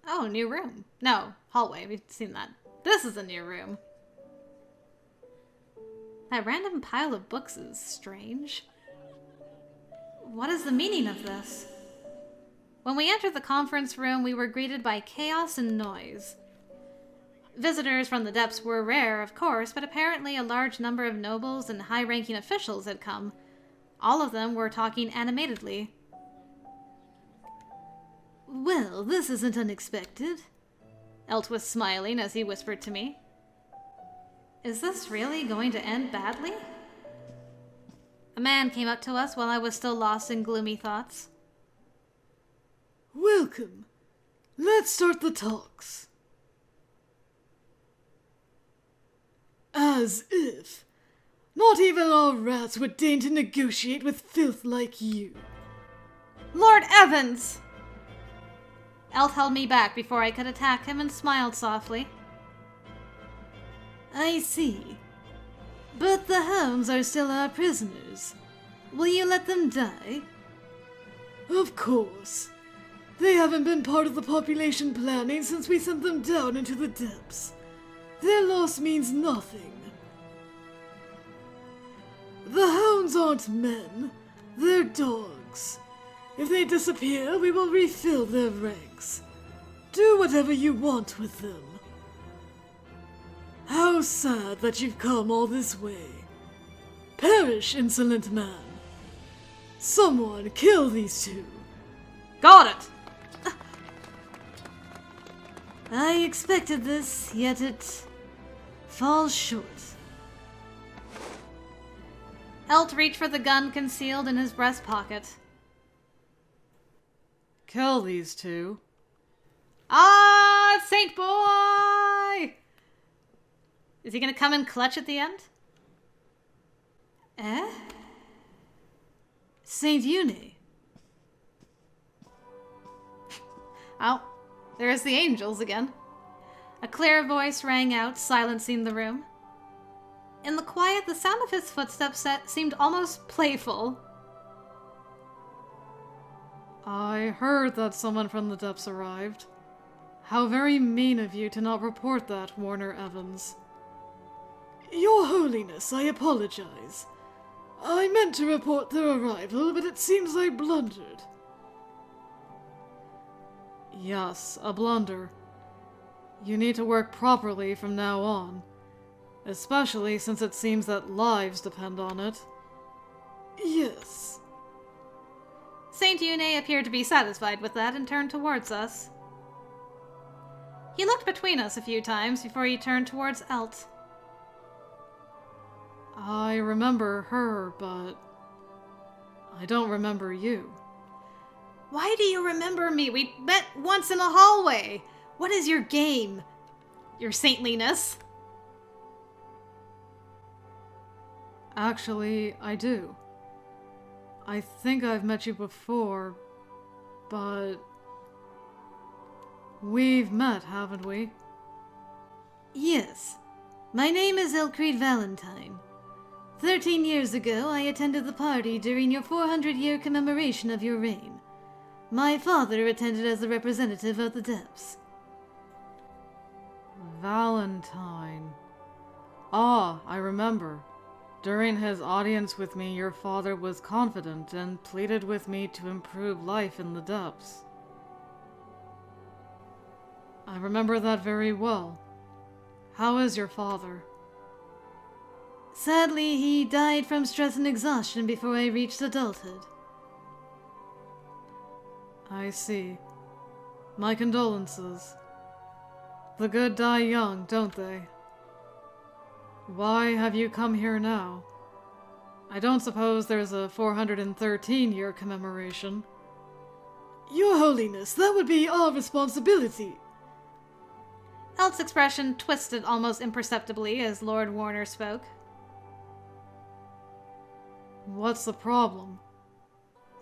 Oh, new room. No, hallway. We've seen that. This is a new room. That random pile of books is strange. What is the meaning of this? When we entered the conference room, we were greeted by chaos and noise. Visitors from the depths were rare, of course, but apparently a large number of nobles and high-ranking officials had come. All of them were talking animatedly. Well, this isn't unexpected. Elt was smiling as he whispered to me. Is this really going to end badly? A man came up to us while I was still lost in gloomy thoughts. Welcome. Let's start the talks. As if. Not even our rats would deign to negotiate with filth like you. Lord Evans! Elt held me back before I could attack him and smiled softly. I see. But the hounds are still our prisoners. Will you let them die? Of course. They haven't been part of the population planning since we sent them down into the depths. Their loss means nothing. The hounds aren't men. They're dogs. If they disappear, we will refill their ranks. Do whatever you want with them. How sad that you've come all this way. Perish, insolent man. Someone kill these two. Got it! I expected this, yet it falls short. Elt reached for the gun concealed in his breast pocket. Kill these two. Ah, Saint Boy! Is he gonna come in clutch at the end? Eh? Saint Une. Oh, there's the angels again. A clear voice rang out, silencing the room. In the quiet, the sound of his footsteps seemed almost playful. I heard that someone from the depths arrived. How very mean of you to not report that, Warner Evans. Your Holiness, I apologize. I meant to report their arrival, but it seems I blundered. Yes, a blunder. You need to work properly from now on, especially since it seems that lives depend on it. Yes. Saint Une appeared to be satisfied with that and turned towards us. He looked between us a few times before he turned towards Elt. I remember her, but I don't remember you. Why do you remember me? We met once in the hallway. What is your game? Your saintliness? Actually, I do. I think I've met you before, but we've met, haven't we? Yes. My name is ELTCREED Valentine. 13 years ago, I attended the party during your 400-year commemoration of your reign. My father attended as the representative of the depths. Valentine. Ah, I remember. During his audience with me, your father was confident and pleaded with me to improve life in the depths. I remember that very well. How is your father? Sadly, he died from stress and exhaustion before I reached adulthood. I see. My condolences. The good die young, don't they? Why have you come here now? I don't suppose there's a 413-year commemoration. Your Holiness, that would be our responsibility. Elt's expression twisted almost imperceptibly as Lord Warner spoke. What's the problem?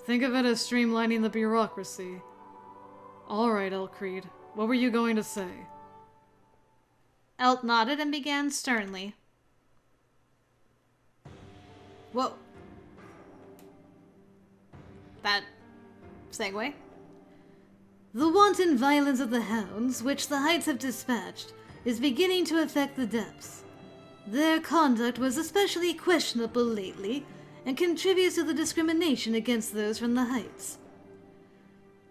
Think of it as streamlining the bureaucracy. All right, ELTCREED, what were you going to say? Elt nodded and began sternly. Whoa. That segue? The wanton violence of the hounds, which the Heights have dispatched, is beginning to affect the depths. Their conduct was especially questionable lately, and contributes to the discrimination against those from the Heights.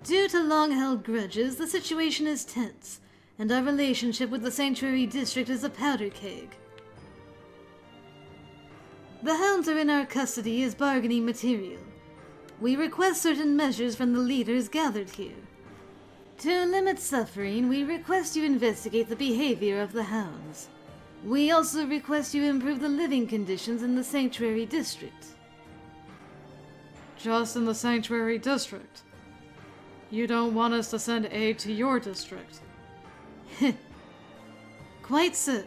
Due to long-held grudges, the situation is tense, and our relationship with the Sanctuary District is a powder keg. The hounds are in our custody as bargaining material. We request certain measures from the leaders gathered here. To limit suffering, we request you investigate the behavior of the hounds. We also request you improve the living conditions in the Sanctuary District. Just in the Sanctuary District? You don't want us to send aid to your district? Quite so.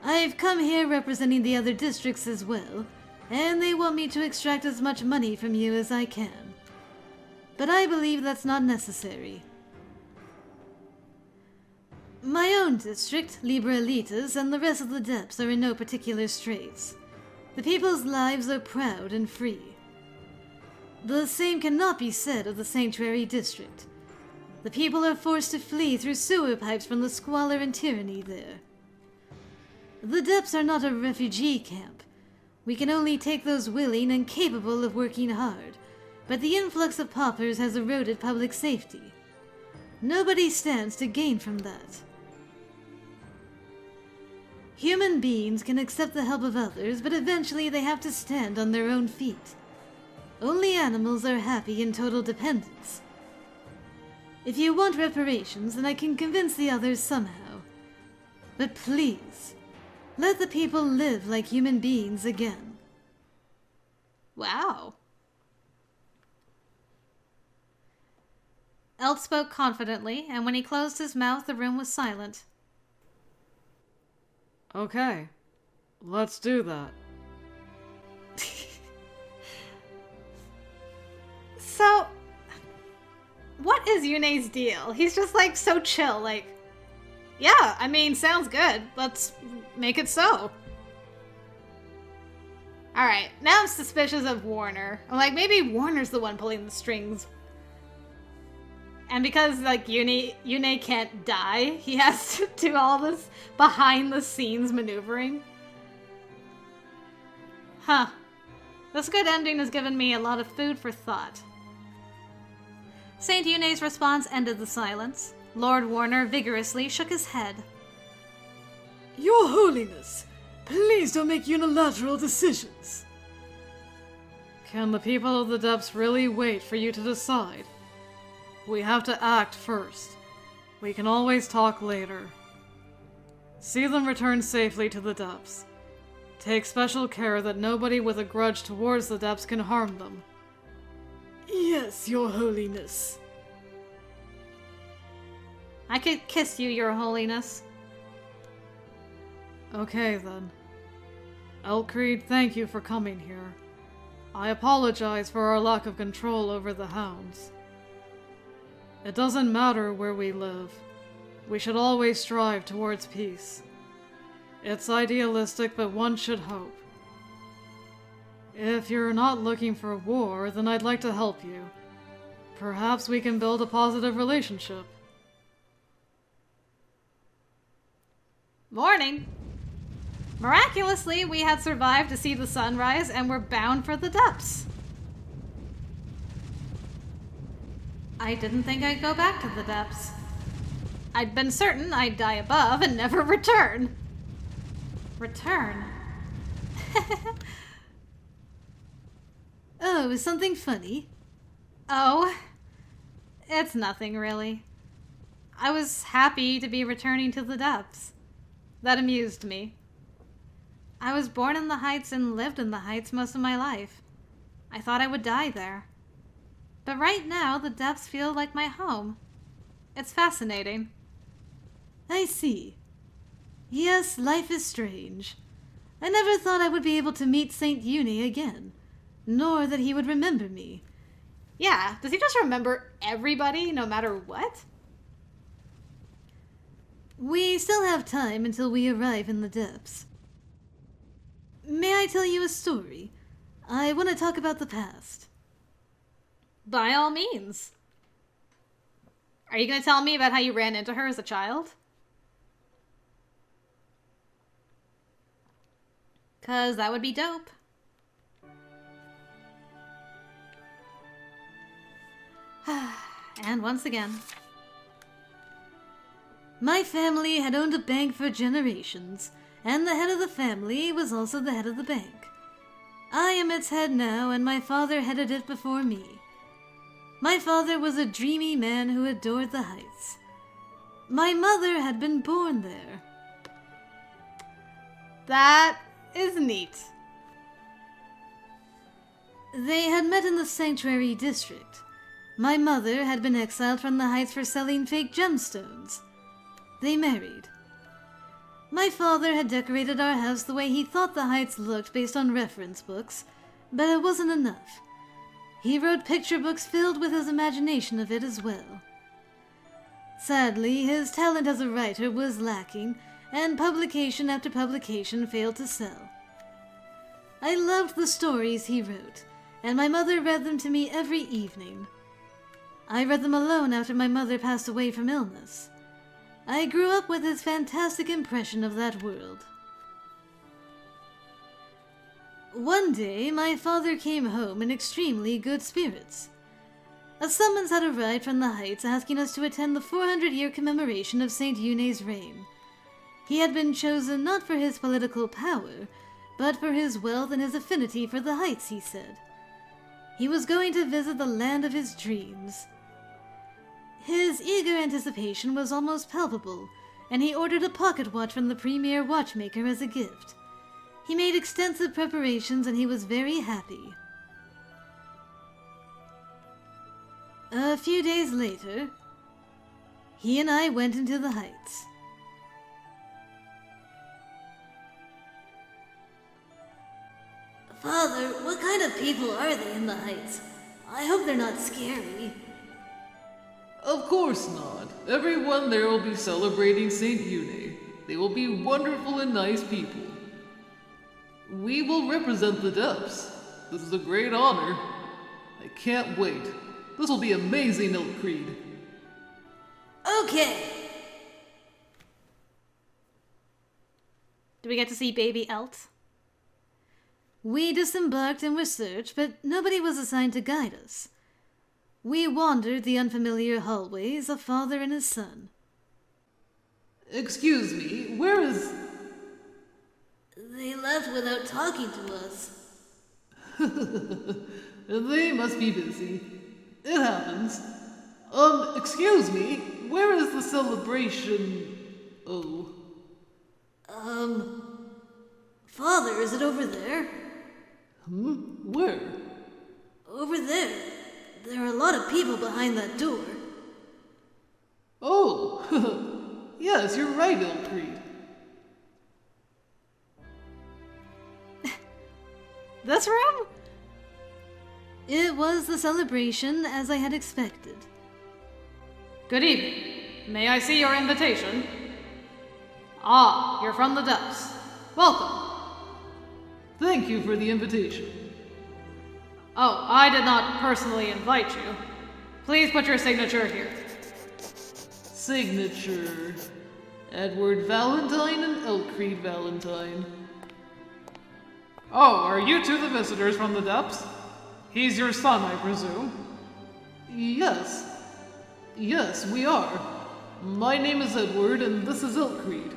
I've come here representing the other districts as well, and they want me to extract as much money from you as I can. But I believe that's not necessary. My own district, Libralitas, and the rest of the depths are in no particular straits. The people's lives are proud and free. The same cannot be said of the Sanctuary District. The people are forced to flee through sewer pipes from the squalor and tyranny there. The depths are not a refugee camp. We can only take those willing and capable of working hard, but the influx of paupers has eroded public safety. Nobody stands to gain from that. Human beings can accept the help of others, but eventually they have to stand on their own feet. Only animals are happy in total dependence. If you want reparations, then I can convince the others somehow. But please, let the people live like human beings again. Wow. Elt spoke confidently, and when he closed his mouth, the room was silent. Okay, let's do that. So, what is Yune's deal? He's just like so chill, like, yeah, I mean, sounds good. Let's make it so. Alright, now I'm suspicious of Warner. I'm like, maybe Warner's the one pulling the strings. And because, like, Yune can't die, he has to do all this behind-the-scenes maneuvering. Huh. This good ending has given me a lot of food for thought. Saint Yune's response ended the silence. Lord Warner vigorously shook his head. Your Holiness, please don't make unilateral decisions. Can the people of the depths really wait for you to decide? We have to act first. We can always talk later. See them return safely to the depths. Take special care that nobody with a grudge towards the depths can harm them. Yes, Your Holiness. I could kiss you, Your Holiness. Okay, then. ELTCREED, thank you for coming here. I apologize for our lack of control over the hounds. It doesn't matter where we live. We should always strive towards peace. It's idealistic, but one should hope. If you're not looking for war, then I'd like to help you. Perhaps we can build a positive relationship. Morning! Miraculously, we had survived to see the sunrise and were bound for the depths. I didn't think I'd go back to the depths. I'd been certain I'd die above and never return. Return? Oh, is something funny? Oh, it's nothing really. I was happy to be returning to the depths. That amused me. I was born in the Heights and lived in the Heights most of my life. I thought I would die there. But right now, the depths feel like my home. It's fascinating. I see. Yes, life is strange. I never thought I would be able to meet Saint Yune again, nor that he would remember me. Yeah, does he just remember everybody, no matter what? We still have time until we arrive in the depths. May I tell you a story? I want to talk about the past. By all means. Are you going to tell me about how you ran into her as a child? 'Cause that would be dope. And once again. My family had owned a bank for generations, and the head of the family was also the head of the bank. I am its head now, and my father headed it before me. My father was a dreamy man who adored the Heights. My mother had been born there. That is neat. They had met in the Sanctuary District. My mother had been exiled from the Heights for selling fake gemstones. They married. My father had decorated our house the way he thought the Heights looked based on reference books, but it wasn't enough. He wrote picture books filled with his imagination of it as well. Sadly, his talent as a writer was lacking, and publication after publication failed to sell. I loved the stories he wrote, and my mother read them to me every evening. I read them alone after my mother passed away from illness. I grew up with his fantastic impression of that world. One day, my father came home in extremely good spirits. A summons had arrived from the Heights asking us to attend the 400-year commemoration of Saint Yune's reign. He had been chosen not for his political power, but for his wealth and his affinity for the Heights, he said. He was going to visit the land of his dreams. His eager anticipation was almost palpable, and he ordered a pocket watch from the premier watchmaker as a gift. He made extensive preparations, and he was very happy. A few days later, he and I went into the Heights. Father, what kind of people are they in the Heights? I hope they're not scary. Of course not. Everyone there will be celebrating Saint Yune. They will be wonderful and nice people. We will represent the depths. This is a great honor. I can't wait. This will be amazing, ELTCREED. Okay. Do we get to see baby Elt? We disembarked and were searched, but nobody was assigned to guide us. We wandered the unfamiliar hallways, a father and his son. Excuse me, where is... They left without talking to us. They must be busy. It happens. Excuse me, where is the celebration? Oh. Father, is it over there? Where? Over there. There are a lot of people behind that door. Oh, yes, you're right, ELTCREED. This room? It was the celebration as I had expected. Good evening. May I see your invitation? Ah, you're from the depths. Welcome. Thank you for the invitation. Oh, I did not personally invite you. Please put your signature here. Signature. Edward Valentine and ELTCREED Valentine. Oh, are you two the visitors from the depths? He's your son, I presume. Yes. Yes, we are. My name is Edward, and this is ELTCREED.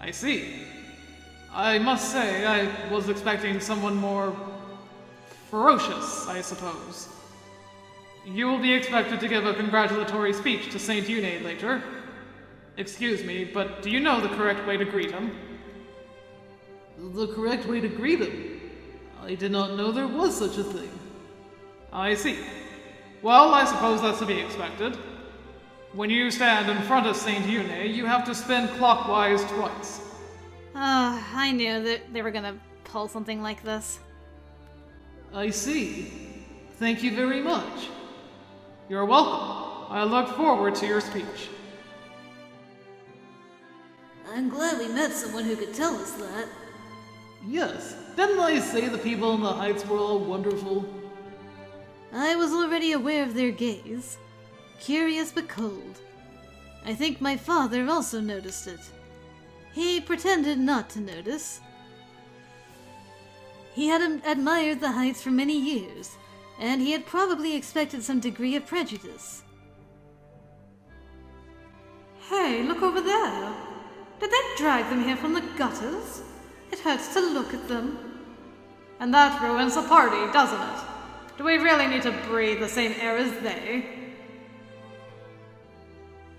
I see. I must say, I was expecting someone more ferocious, I suppose. You will be expected to give a congratulatory speech to Saint Une later. Excuse me, but do you know the correct way to greet him? The correct way to greet him? I did not know there was such a thing. I see. Well, I suppose that's to be expected. When you stand in front of Saint Une, you have to spin clockwise twice. I knew that they were gonna pull something like this. I see. Thank you very much. You're welcome. I look forward to your speech. I'm glad we met someone who could tell us that. Yes. Didn't I say the people in the Heights were all wonderful? I was already aware of their gaze. Curious but cold. I think my father also noticed it. He pretended not to notice. He had admired the Heights for many years, and he had probably expected some degree of prejudice. Hey, look over there. Did they drag them here from the gutters? It hurts to look at them. And that ruins the party, doesn't it? Do we really need to breathe the same air as they?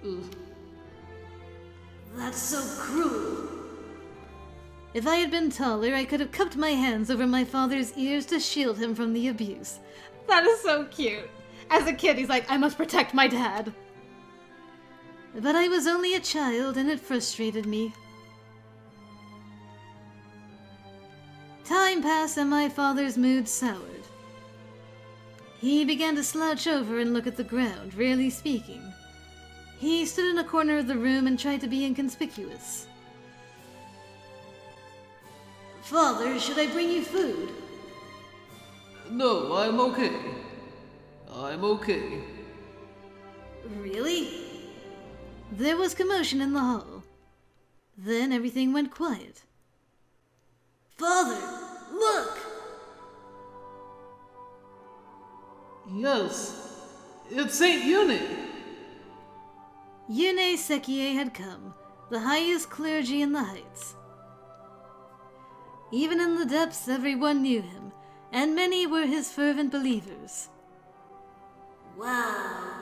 Ugh. That's so cruel. If I had been taller, I could have cupped my hands over my father's ears to shield him from the abuse. That is so cute. As a kid, he's like, I must protect my dad. But I was only a child, and it frustrated me. Time passed, and my father's mood soured. He began to slouch over and look at the ground, rarely speaking. He stood in a corner of the room and tried to be inconspicuous. Father, should I bring you food? No, I'm okay. I'm okay. Really? There was commotion in the hall. Then everything went quiet. Father, look! Yes. It's Saint Une. Une Sekie had come, the highest clergy in the Heights. Even in the depths, everyone knew him, and many were his fervent believers. Wow,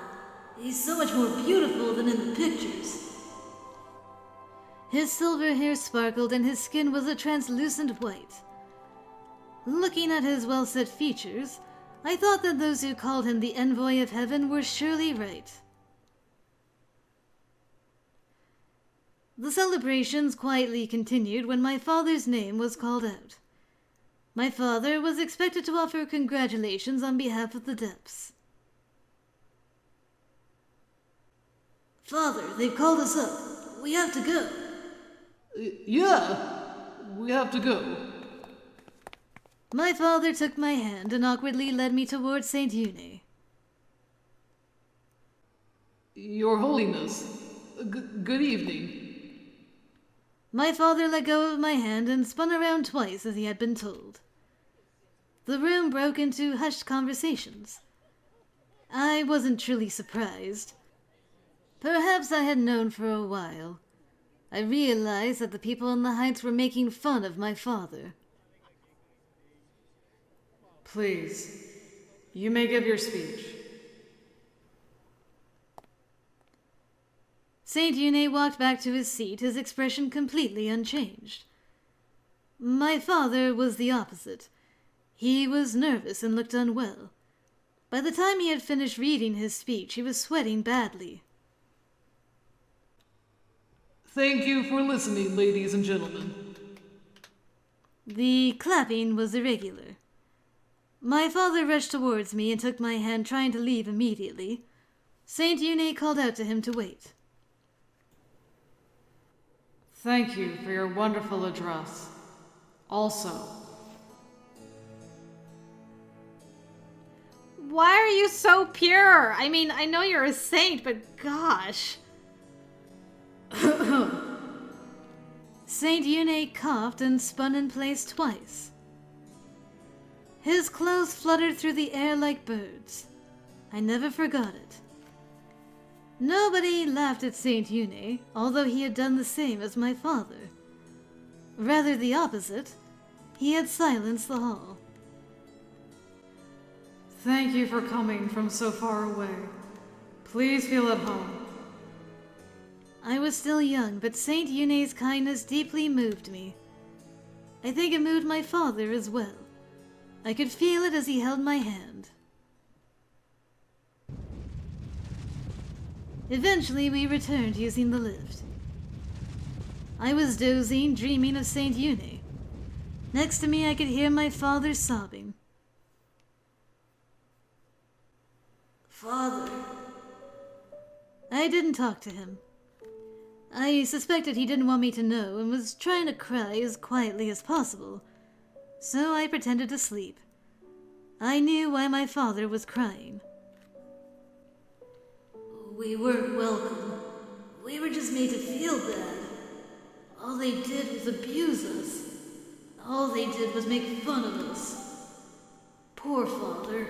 he's so much more beautiful than in the pictures. His silver hair sparkled and his skin was a translucent white. Looking at his well-set features, I thought that those who called him the envoy of heaven were surely right. The celebrations quietly continued when my father's name was called out. My father was expected to offer congratulations on behalf of the depths. Father, they've called us up. We have to go. Yeah, we have to go. My father took my hand and awkwardly led me towards Saint Une. Your Holiness, good evening. My father let go of my hand and spun around twice as he had been told. The room broke into hushed conversations. I wasn't truly surprised. Perhaps I had known for a while. I realized that the people on the heights were making fun of my father. Please, you may give your speech. Saint Une walked back to his seat, his expression completely unchanged. My father was the opposite. He was nervous and looked unwell. By the time he had finished reading his speech, he was sweating badly. Thank you for listening, ladies and gentlemen. The clapping was irregular. My father rushed towards me and took my hand, trying to leave immediately. Saint Une called out to him to wait. Thank you for your wonderful address. Also, Why are you so pure? I mean, I know you're a saint, but gosh. Saint Une coughed and spun in place twice. His clothes fluttered through the air like birds. I never forgot it. Nobody laughed at Saint Une, although he had done the same as my father. Rather the opposite. He had silenced the hall. thank you for coming from so far away. Please feel at home. I was still young, but Saint Une's kindness deeply moved me. I think it moved my father as well. I could feel it as he held my hand. Eventually, we returned using the lift. I was dozing, dreaming of Saint Une. Next to me, I could hear my father sobbing. Father. I didn't talk to him. I suspected he didn't want me to know and was trying to cry as quietly as possible, so I pretended to sleep. I knew why my father was crying. We weren't welcome. We were just made to feel bad. All they did was abuse us. All they did was make fun of us. Poor father.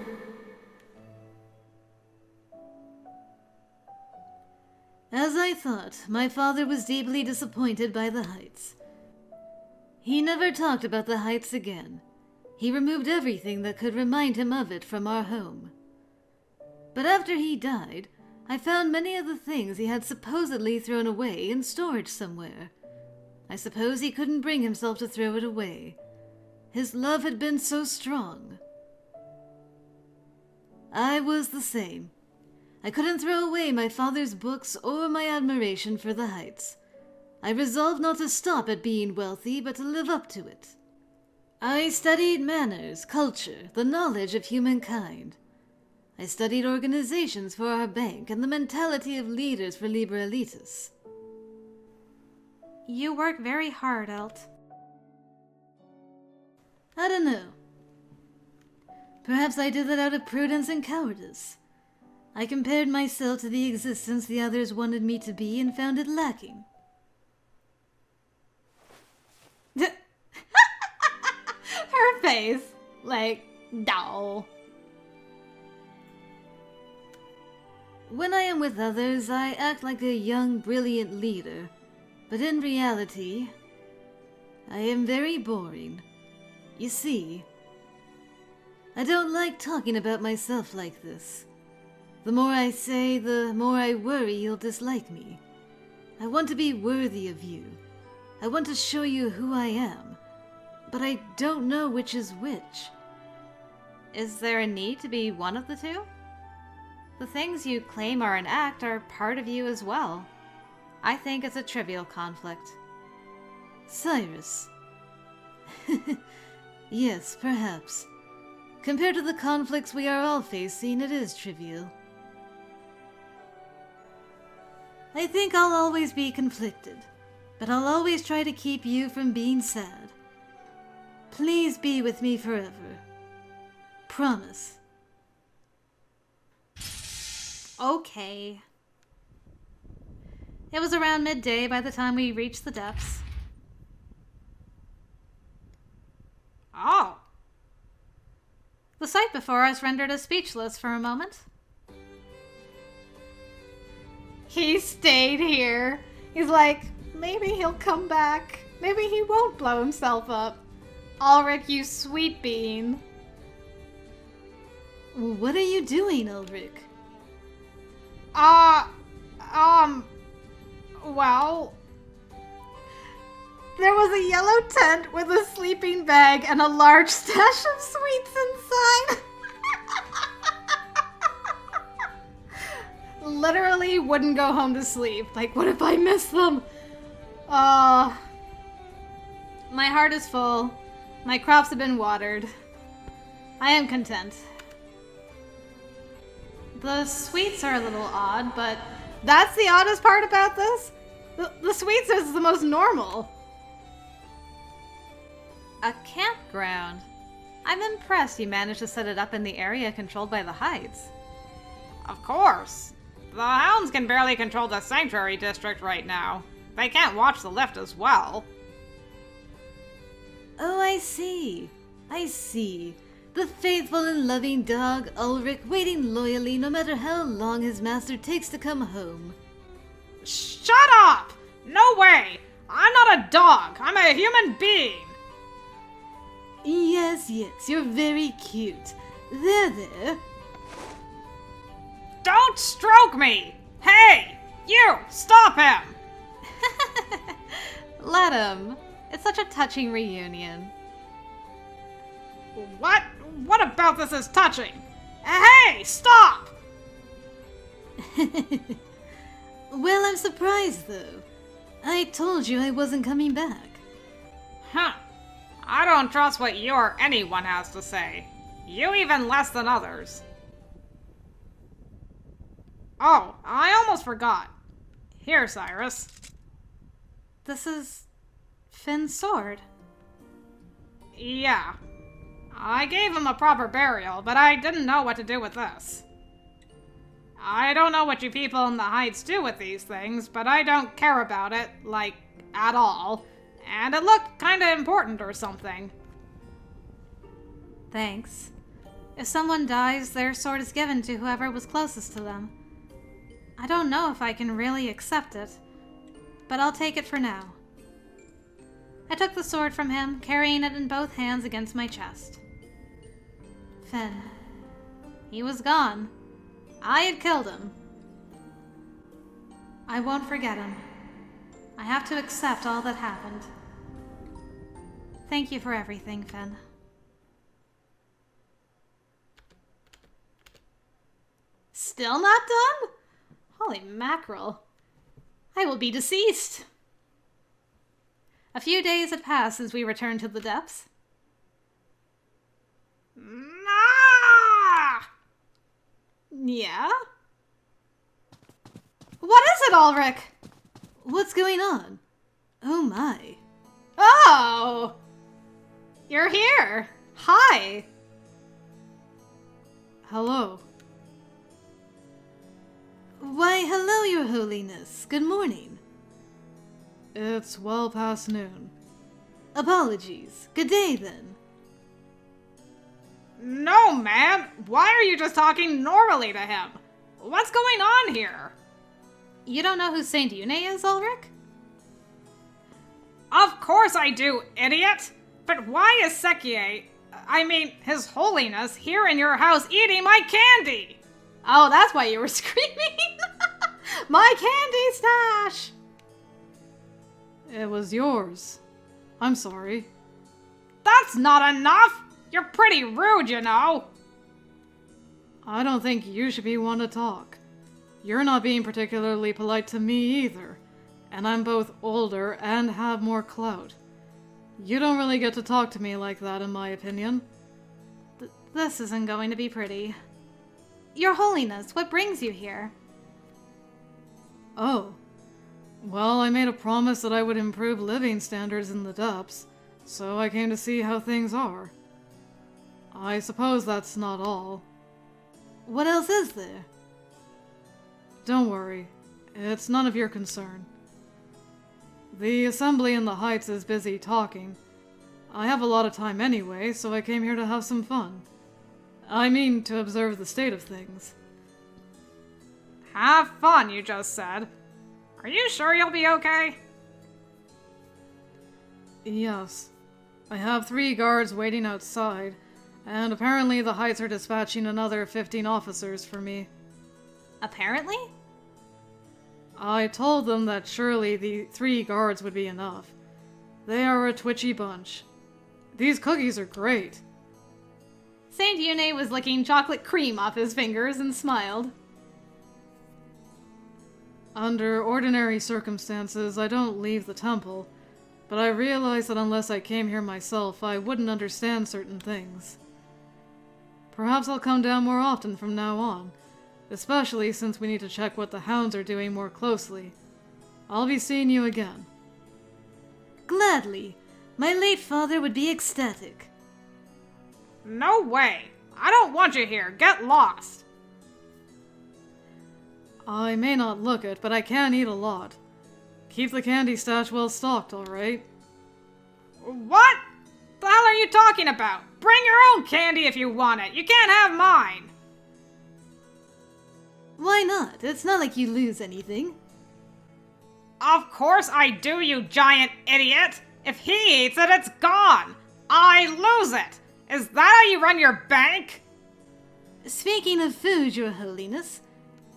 As I thought, my father was deeply disappointed by the heights. He never talked about the heights again. He removed everything that could remind him of it from our home. But after he died, I found many of the things he had supposedly thrown away in storage somewhere. I suppose he couldn't bring himself to throw it away. His love had been so strong. I was the same. I couldn't throw away my father's books or my admiration for the heights. I resolved not to stop at being wealthy, but to live up to it. I studied manners, culture, the knowledge of humankind. I studied organizations for our bank and the mentality of leaders for Liberalitas. You work very hard, Elt. I don't know. Perhaps I did that out of prudence and cowardice. I compared myself to the existence the others wanted me to be and found it lacking. Her face. Like, no. When I am with others, I act like a young, brilliant leader. But in reality, I am very boring. You see, I don't like talking about myself like this. The more I say, the more I worry you'll dislike me. I want to be worthy of you. I want to show you who I am. But I don't know which is which. Is there a need to be one of the two? The things you claim are an act are part of you as well. I think it's a trivial conflict. Cyrus. Yes, perhaps. Compared to the conflicts we are all facing, it is trivial. I think I'll always be conflicted, but I'll always try to keep you from being sad. Please be with me forever. Promise. Okay. It was around midday by the time we reached the depths. Oh! The sight before us rendered us speechless for a moment. He stayed here. He's like, maybe he'll come back. Maybe he won't blow himself up. Ulrich, you sweet bean. What are you doing, Ulrich? Well... There was a yellow tent with a sleeping bag and a large stash of sweets inside. Literally wouldn't go home to sleep. Like, what if I miss them? My heart is full. My crops have been watered. I am content. The sweets are a little odd, but that's the oddest part about this. The sweets is the most normal. A campground? I'm impressed you managed to set it up in the area controlled by the Heights. Of course. The hounds can barely control the sanctuary district right now. They can't watch the lift as well. Oh, I see. I see. The faithful and loving dog Ulrich waiting loyally no matter how long his master takes to come home. Shut up! No way! I'm not a dog. I'm a human being. Yes, you're very cute. There. Don't stroke me! Hey! You! Stop him! Let him. It's such a touching reunion. What? What about this is touching? Hey! Stop! Well, I'm surprised, though. I told you I wasn't coming back. Huh. I don't trust what you or anyone has to say. You even less than others. Oh, I almost forgot. Here, Cyrus. This is Finn's sword. Yeah. I gave him a proper burial, but I didn't know what to do with this. I don't know what you people in the Heights do with these things, but I don't care about it, like, at all. And it looked kinda important or something. Thanks. If someone dies, their sword is given to whoever was closest to them. I don't know if I can really accept it, but I'll take it for now. I took the sword from him, carrying it in both hands against my chest. Finn. He was gone. I had killed him. I won't forget him. I have to accept all that happened. Thank you for everything, Finn. Still not done? Holy mackerel. I will be deceased. A few days had passed since we returned to the depths. Yeah? What is it, Ulrich? What's going on? Oh my. Oh! You're here. Hi. Hello. Why, hello, Your Holiness. Good morning. It's well past noon. Apologies. Good day, then. No, man. Why are you just talking normally to him? What's going on here? You don't know who Saint Une is, Ulrich? Of course I do, idiot! But why is His Holiness, here in your house eating my candy? Oh, that's why you were screaming? My candy stash! It was yours. I'm sorry. That's not enough! You're pretty rude, you know. I don't think you should be one to talk. You're not being particularly polite to me either, and I'm both older and have more clout. You don't really get to talk to me like that, in my opinion. This isn't going to be pretty. Your Holiness, what brings you here? Oh. Well, I made a promise that I would improve living standards in the depths, so I came to see how things are. I suppose that's not all. What else is there? Don't worry. It's none of your concern. The assembly in the Heights is busy talking. I have a lot of time anyway, so I came here to have some fun. I mean, to observe the state of things. Have fun, you just said. Are you sure you'll be okay? Yes. I have 3 guards waiting outside, and apparently the Heights are dispatching another 15 officers for me. Apparently? I told them that surely the 3 guards would be enough. They are a twitchy bunch. These cookies are great. Saint Yune was licking chocolate cream off his fingers and smiled. Under ordinary circumstances, I don't leave the temple, but I realize that unless I came here myself, I wouldn't understand certain things. Perhaps I'll come down more often from now on, especially since we need to check what the hounds are doing more closely. I'll be seeing you again. Gladly. My late father would be ecstatic. No way. I don't want you here. Get lost. I may not look it, but I can eat a lot. Keep the candy stash well stocked, alright? What? The hell are you talking about? Bring your own candy if you want it. You can't have mine. Why not? It's not like you lose anything. Of course I do, you giant idiot. If he eats it, it's gone. I lose it. Is that how you run your bank? Speaking of food, Your Holiness,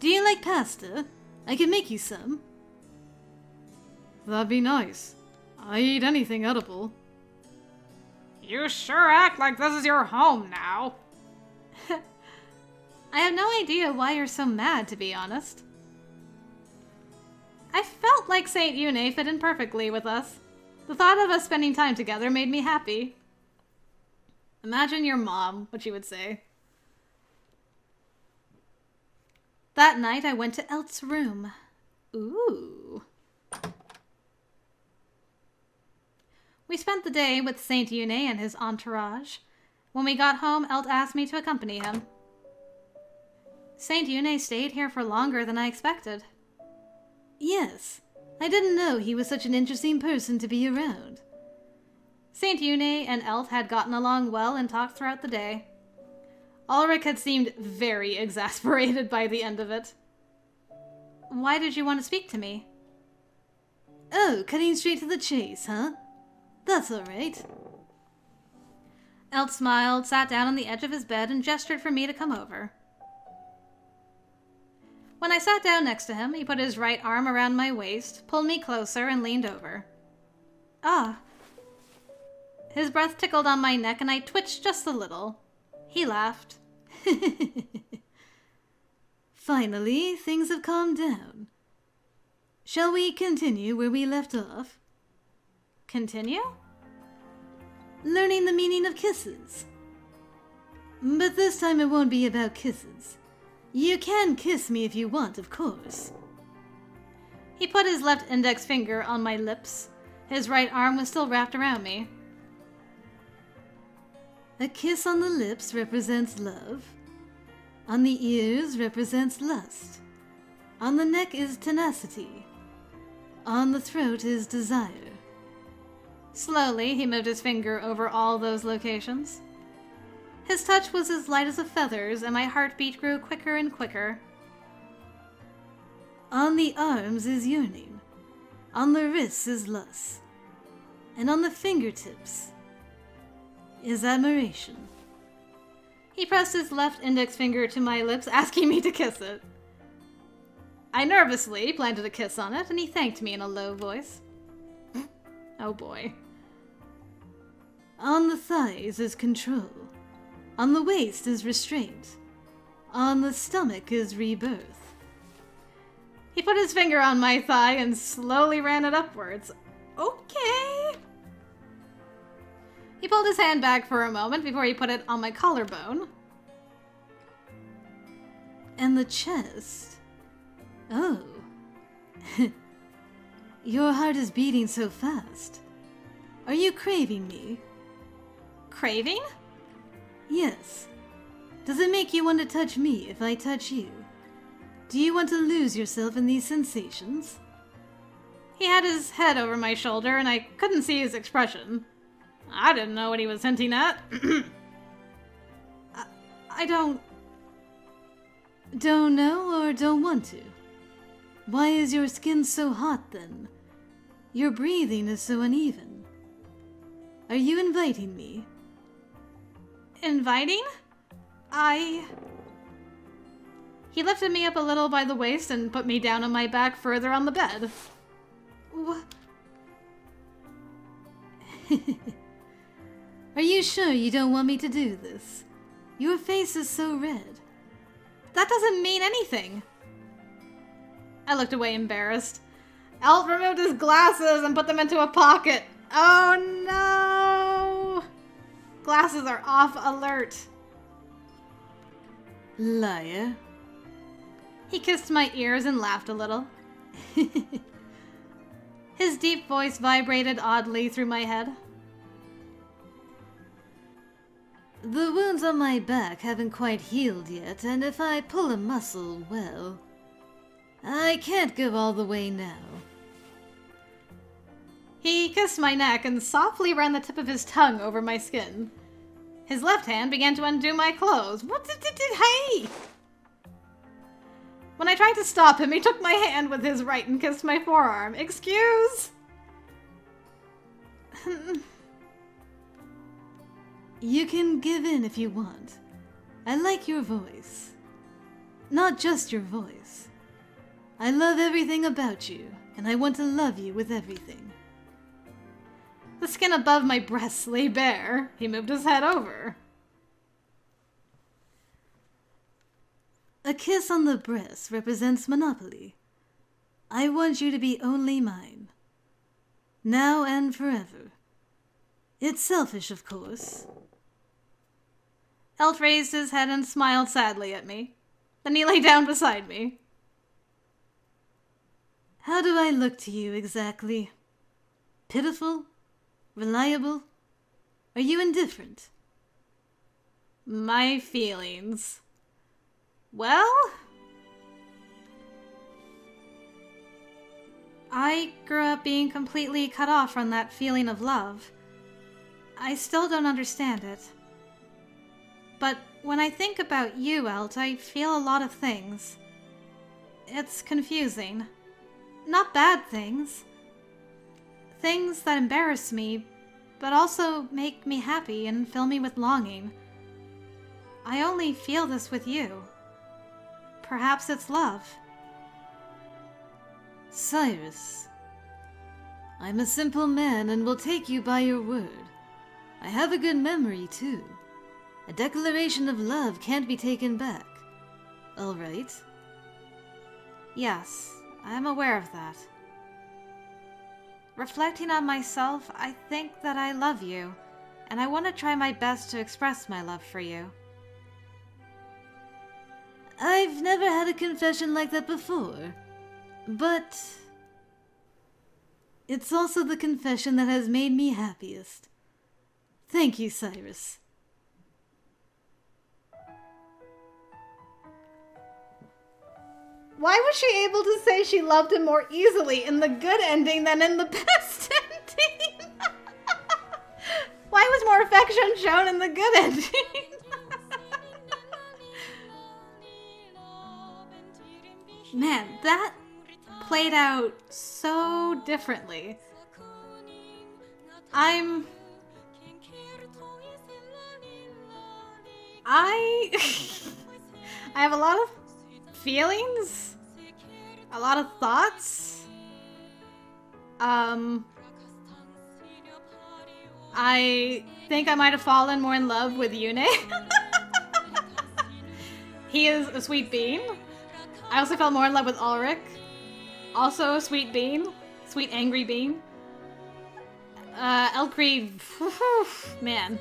do you like pasta? I can make you some. That'd be nice. I eat anything edible. You sure act like this is your home now. I have no idea why you're so mad, to be honest. I felt like Saint Yune fit in perfectly with us. The thought of us spending time together made me happy. Imagine your mom, what she would say. That night I went to Elt's room. Ooh. We spent the day with Saint Yune and his entourage. When we got home, Elt asked me to accompany him. Saint Yune stayed here for longer than I expected. Yes, I didn't know he was such an interesting person to be around. Saint Yune and Elt had gotten along well and talked throughout the day. Ulrich had seemed very exasperated by the end of it. Why did you want to speak to me? Oh, cutting straight to the chase, huh? That's all right. Elt smiled, sat down on the edge of his bed, and gestured for me to come over. When I sat down next to him, he put his right arm around my waist, pulled me closer, and leaned over. Ah. His breath tickled on my neck, and I twitched just a little. He laughed. Finally, things have calmed down. Shall we continue where we left off? Continue? Learning the meaning of kisses. But this time it won't be about kisses. You can kiss me if you want, of course. He put his left index finger on my lips. His right arm was still wrapped around me. A kiss on the lips represents love. On the ears represents lust. On the neck is tenacity. On the throat is desire. Slowly, he moved his finger over all those locations. His touch was as light as a feather's, and my heartbeat grew quicker and quicker. On the arms is yearning. On the wrists is lust. And on the fingertips is admiration. He pressed his left index finger to my lips, asking me to kiss it. I nervously planted a kiss on it, and he thanked me in a low voice. Oh boy. On the thighs is control. On the waist is restraint. On the stomach is rebirth. He put his finger on my thigh and slowly ran it upwards. Okay. He pulled his hand back for a moment before he put it on my collarbone. And the chest? Oh. Your heart is beating so fast. Are you craving me? Craving? Yes. Does it make you want to touch me if I touch you? Do you want to lose yourself in these sensations? He had his head over my shoulder and I couldn't see his expression. I didn't know what he was hinting at. I don't know or don't want to. Why is your skin so hot then? Your breathing is so uneven. Are you inviting me? Inviting? He lifted me up a little by the waist and put me down on my back further on the bed. What? Are you sure you don't want me to do this? Your face is so red. That doesn't mean anything. I looked away embarrassed. Elt removed his glasses and put them into a pocket. Oh no! Glasses are off alert. Liar. He kissed my ears and laughed a little. His deep voice vibrated oddly through my head. The wounds on my back haven't quite healed yet, and if I pull a muscle, well, I can't go all the way now. He kissed my neck and softly ran the tip of his tongue over my skin. His left hand began to undo my clothes. Hey! When I tried to stop him, he took my hand with his right and kissed my forearm. Excuse? You can give in if you want. I like your voice. Not just your voice. I love everything about you, and I want to love you with everything. The skin above my breasts lay bare. He moved his head over. A kiss on the breast represents monopoly. I want you to be only mine. Now and forever. It's selfish, of course. Elt raised his head and smiled sadly at me. Then he lay down beside me. How do I look to you exactly? Pitiful? Reliable? Are you indifferent? My feelings. Well, I grew up being completely cut off from that feeling of love. I still don't understand it. But when I think about you, Elt, I feel a lot of things. It's confusing. Not bad things. Things that embarrass me, but also make me happy and fill me with longing. I only feel this with you. Perhaps it's love. Cyrus, I'm a simple man and will take you by your word. I have a good memory, too. A declaration of love can't be taken back. All right? Yes, I'm aware of that. Reflecting on myself, I think that I love you, and I want to try my best to express my love for you. I've never had a confession like that before, but it's also the confession that has made me happiest. Thank you, Cyrus. Why was she able to say she loved him more easily in the good ending than in the best ending? Why was more affection shown in the good ending? Man, that played out so differently. I have a lot of feelings, a lot of thoughts. I think I might have fallen more in love with Yune. He is a sweet bean. I also fell more in love with Ulrich. Also a sweet bean. Sweet angry bean. ELTCREED, man,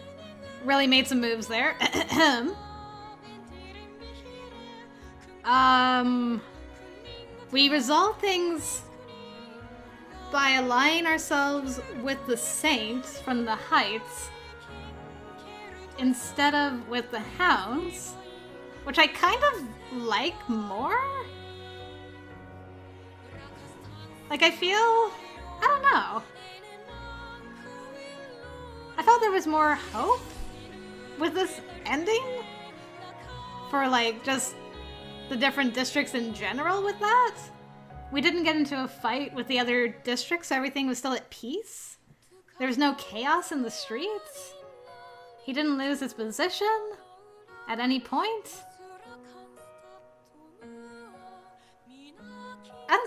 really made some moves there. We resolve things by aligning ourselves with the saints from the heights instead of with the hounds, which I kind of like more. Like, I don't know. I felt there was more hope with this ending for, like, just the different districts in general with that. We didn't get into a fight with the other districts, so everything was still at peace. There was no chaos in the streets. He didn't lose his position at any point.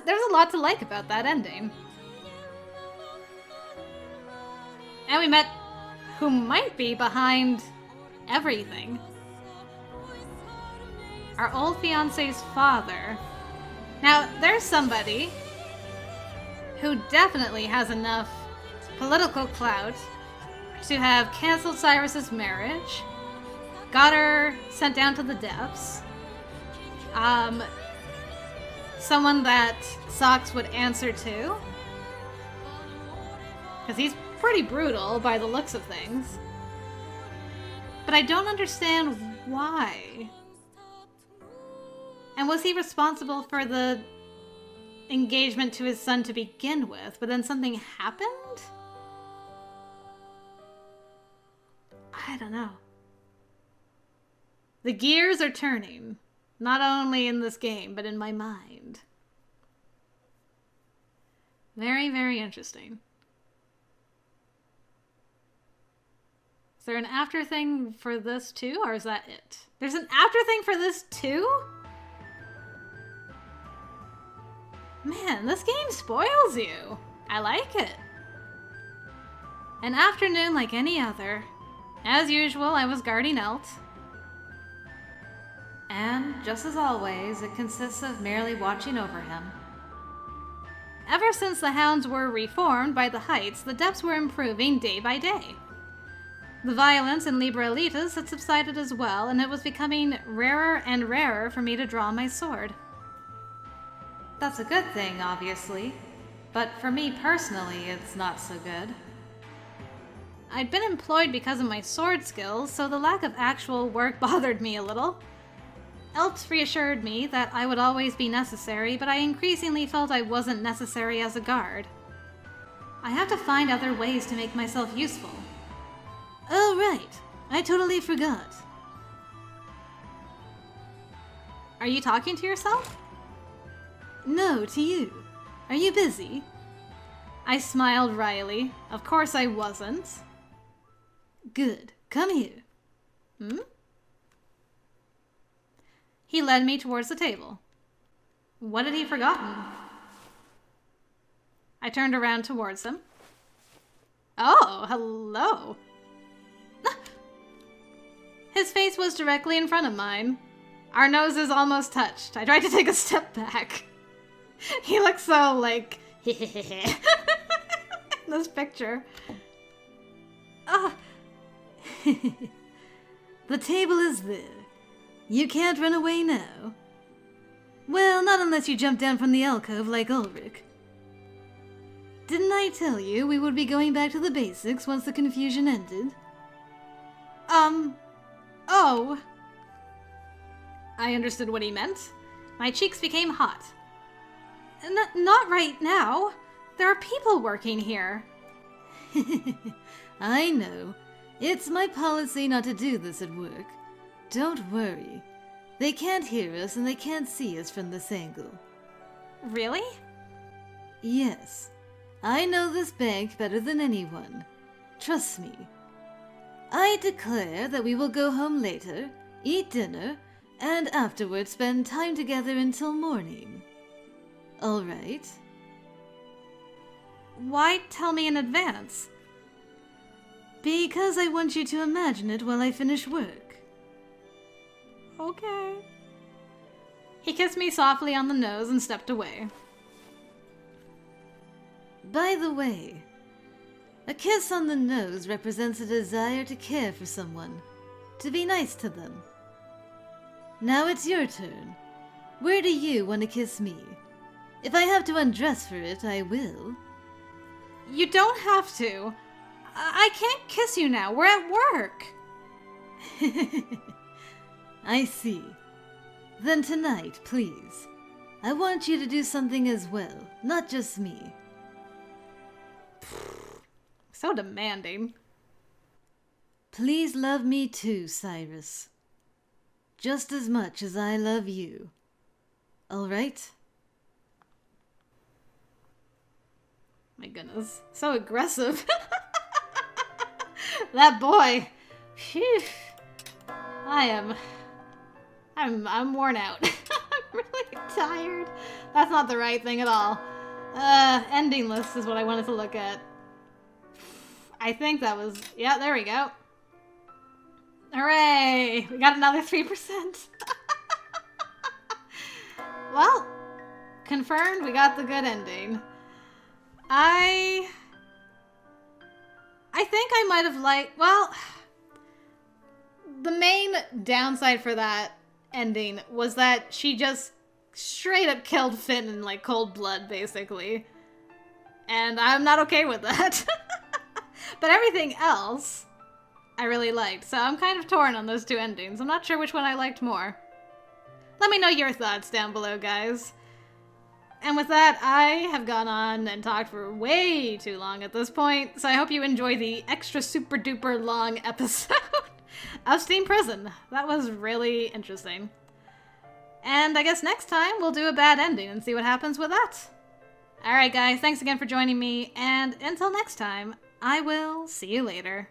There's a lot to like about that ending. And we met who might be behind everything. Our old fiancé's father. Now, there's somebody who definitely has enough political clout to have canceled Cyrus's marriage, got her sent down to the depths, someone that Socks would answer to, because he's pretty brutal by the looks of things. But I don't understand why. And was he responsible for the engagement to his son to begin with, but then something happened? I don't know. The gears are turning, not only in this game, but in my mind. Very, very interesting. Is there an after thing for this too, or is that it? There's an after thing for this too? Man, this game spoils you. I like it. An afternoon like any other. As usual, I was guarding Elt. And, just as always, it consists of merely watching over him. Ever since the hounds were reformed by the Heights, the depths were improving day by day. The violence in Libra Elitas had subsided as well, and it was becoming rarer and rarer for me to draw my sword. That's a good thing, obviously, but for me personally, it's not so good. I'd been employed because of my sword skills, so the lack of actual work bothered me a little. Elt reassured me that I would always be necessary, but I increasingly felt I wasn't necessary as a guard. I have to find other ways to make myself useful. Oh, right. I totally forgot. Are you talking to yourself? No, to you. Are you busy? I smiled wryly. Of course I wasn't. Good. Come here. Hmm? He led me towards the table. What had he forgotten? I turned around towards him. Oh, hello. His face was directly in front of mine. Our noses almost touched. I tried to take a step back. He looked so, like, in this picture. The table is there. You can't run away now. Well, not unless you jump down from the alcove like Ulrich. Didn't I tell you we would be going back to the basics once the confusion ended? Oh. I understood what he meant. My cheeks became hot. Not right now. There are people working here. I know. It's my policy not to do this at work. Don't worry. They can't hear us and they can't see us from this angle. Really? Yes. I know this bank better than anyone. Trust me. I declare that we will go home later, eat dinner, and afterwards spend time together until morning. All right? Why tell me in advance? Because I want you to imagine it while I finish work. Okay. He kissed me softly on the nose and stepped away. By the way, a kiss on the nose represents a desire to care for someone, to be nice to them. Now it's your turn. Where do you want to kiss me? If I have to undress for it, I will. You don't have to. I can't kiss you now. We're at work. I see. Then tonight, please. I want you to do something as well, not just me. So demanding. Please love me too, Cyrus. Just as much as I love you. All right? My goodness. So aggressive. That boy. Phew. I'm worn out. I'm really tired. That's not the right thing at all. Ending list is what I wanted to look at. I think that was... Yeah, there we go. Hooray! We got another 3%. Well, confirmed we got the good ending. I think I might have liked... Well, the main downside for that ending was that she just straight up killed Finn in, like, cold blood, basically. And I'm not okay with that. But everything else, I really liked. So I'm kind of torn on those two endings. I'm not sure which one I liked more. Let me know your thoughts down below, guys. And with that, I have gone on and talked for way too long at this point, so I hope you enjoy the extra super duper long episode of Steam Prison. That was really interesting. And I guess next time we'll do a bad ending and see what happens with that. Alright guys, thanks again for joining me, and until next time, I will see you later.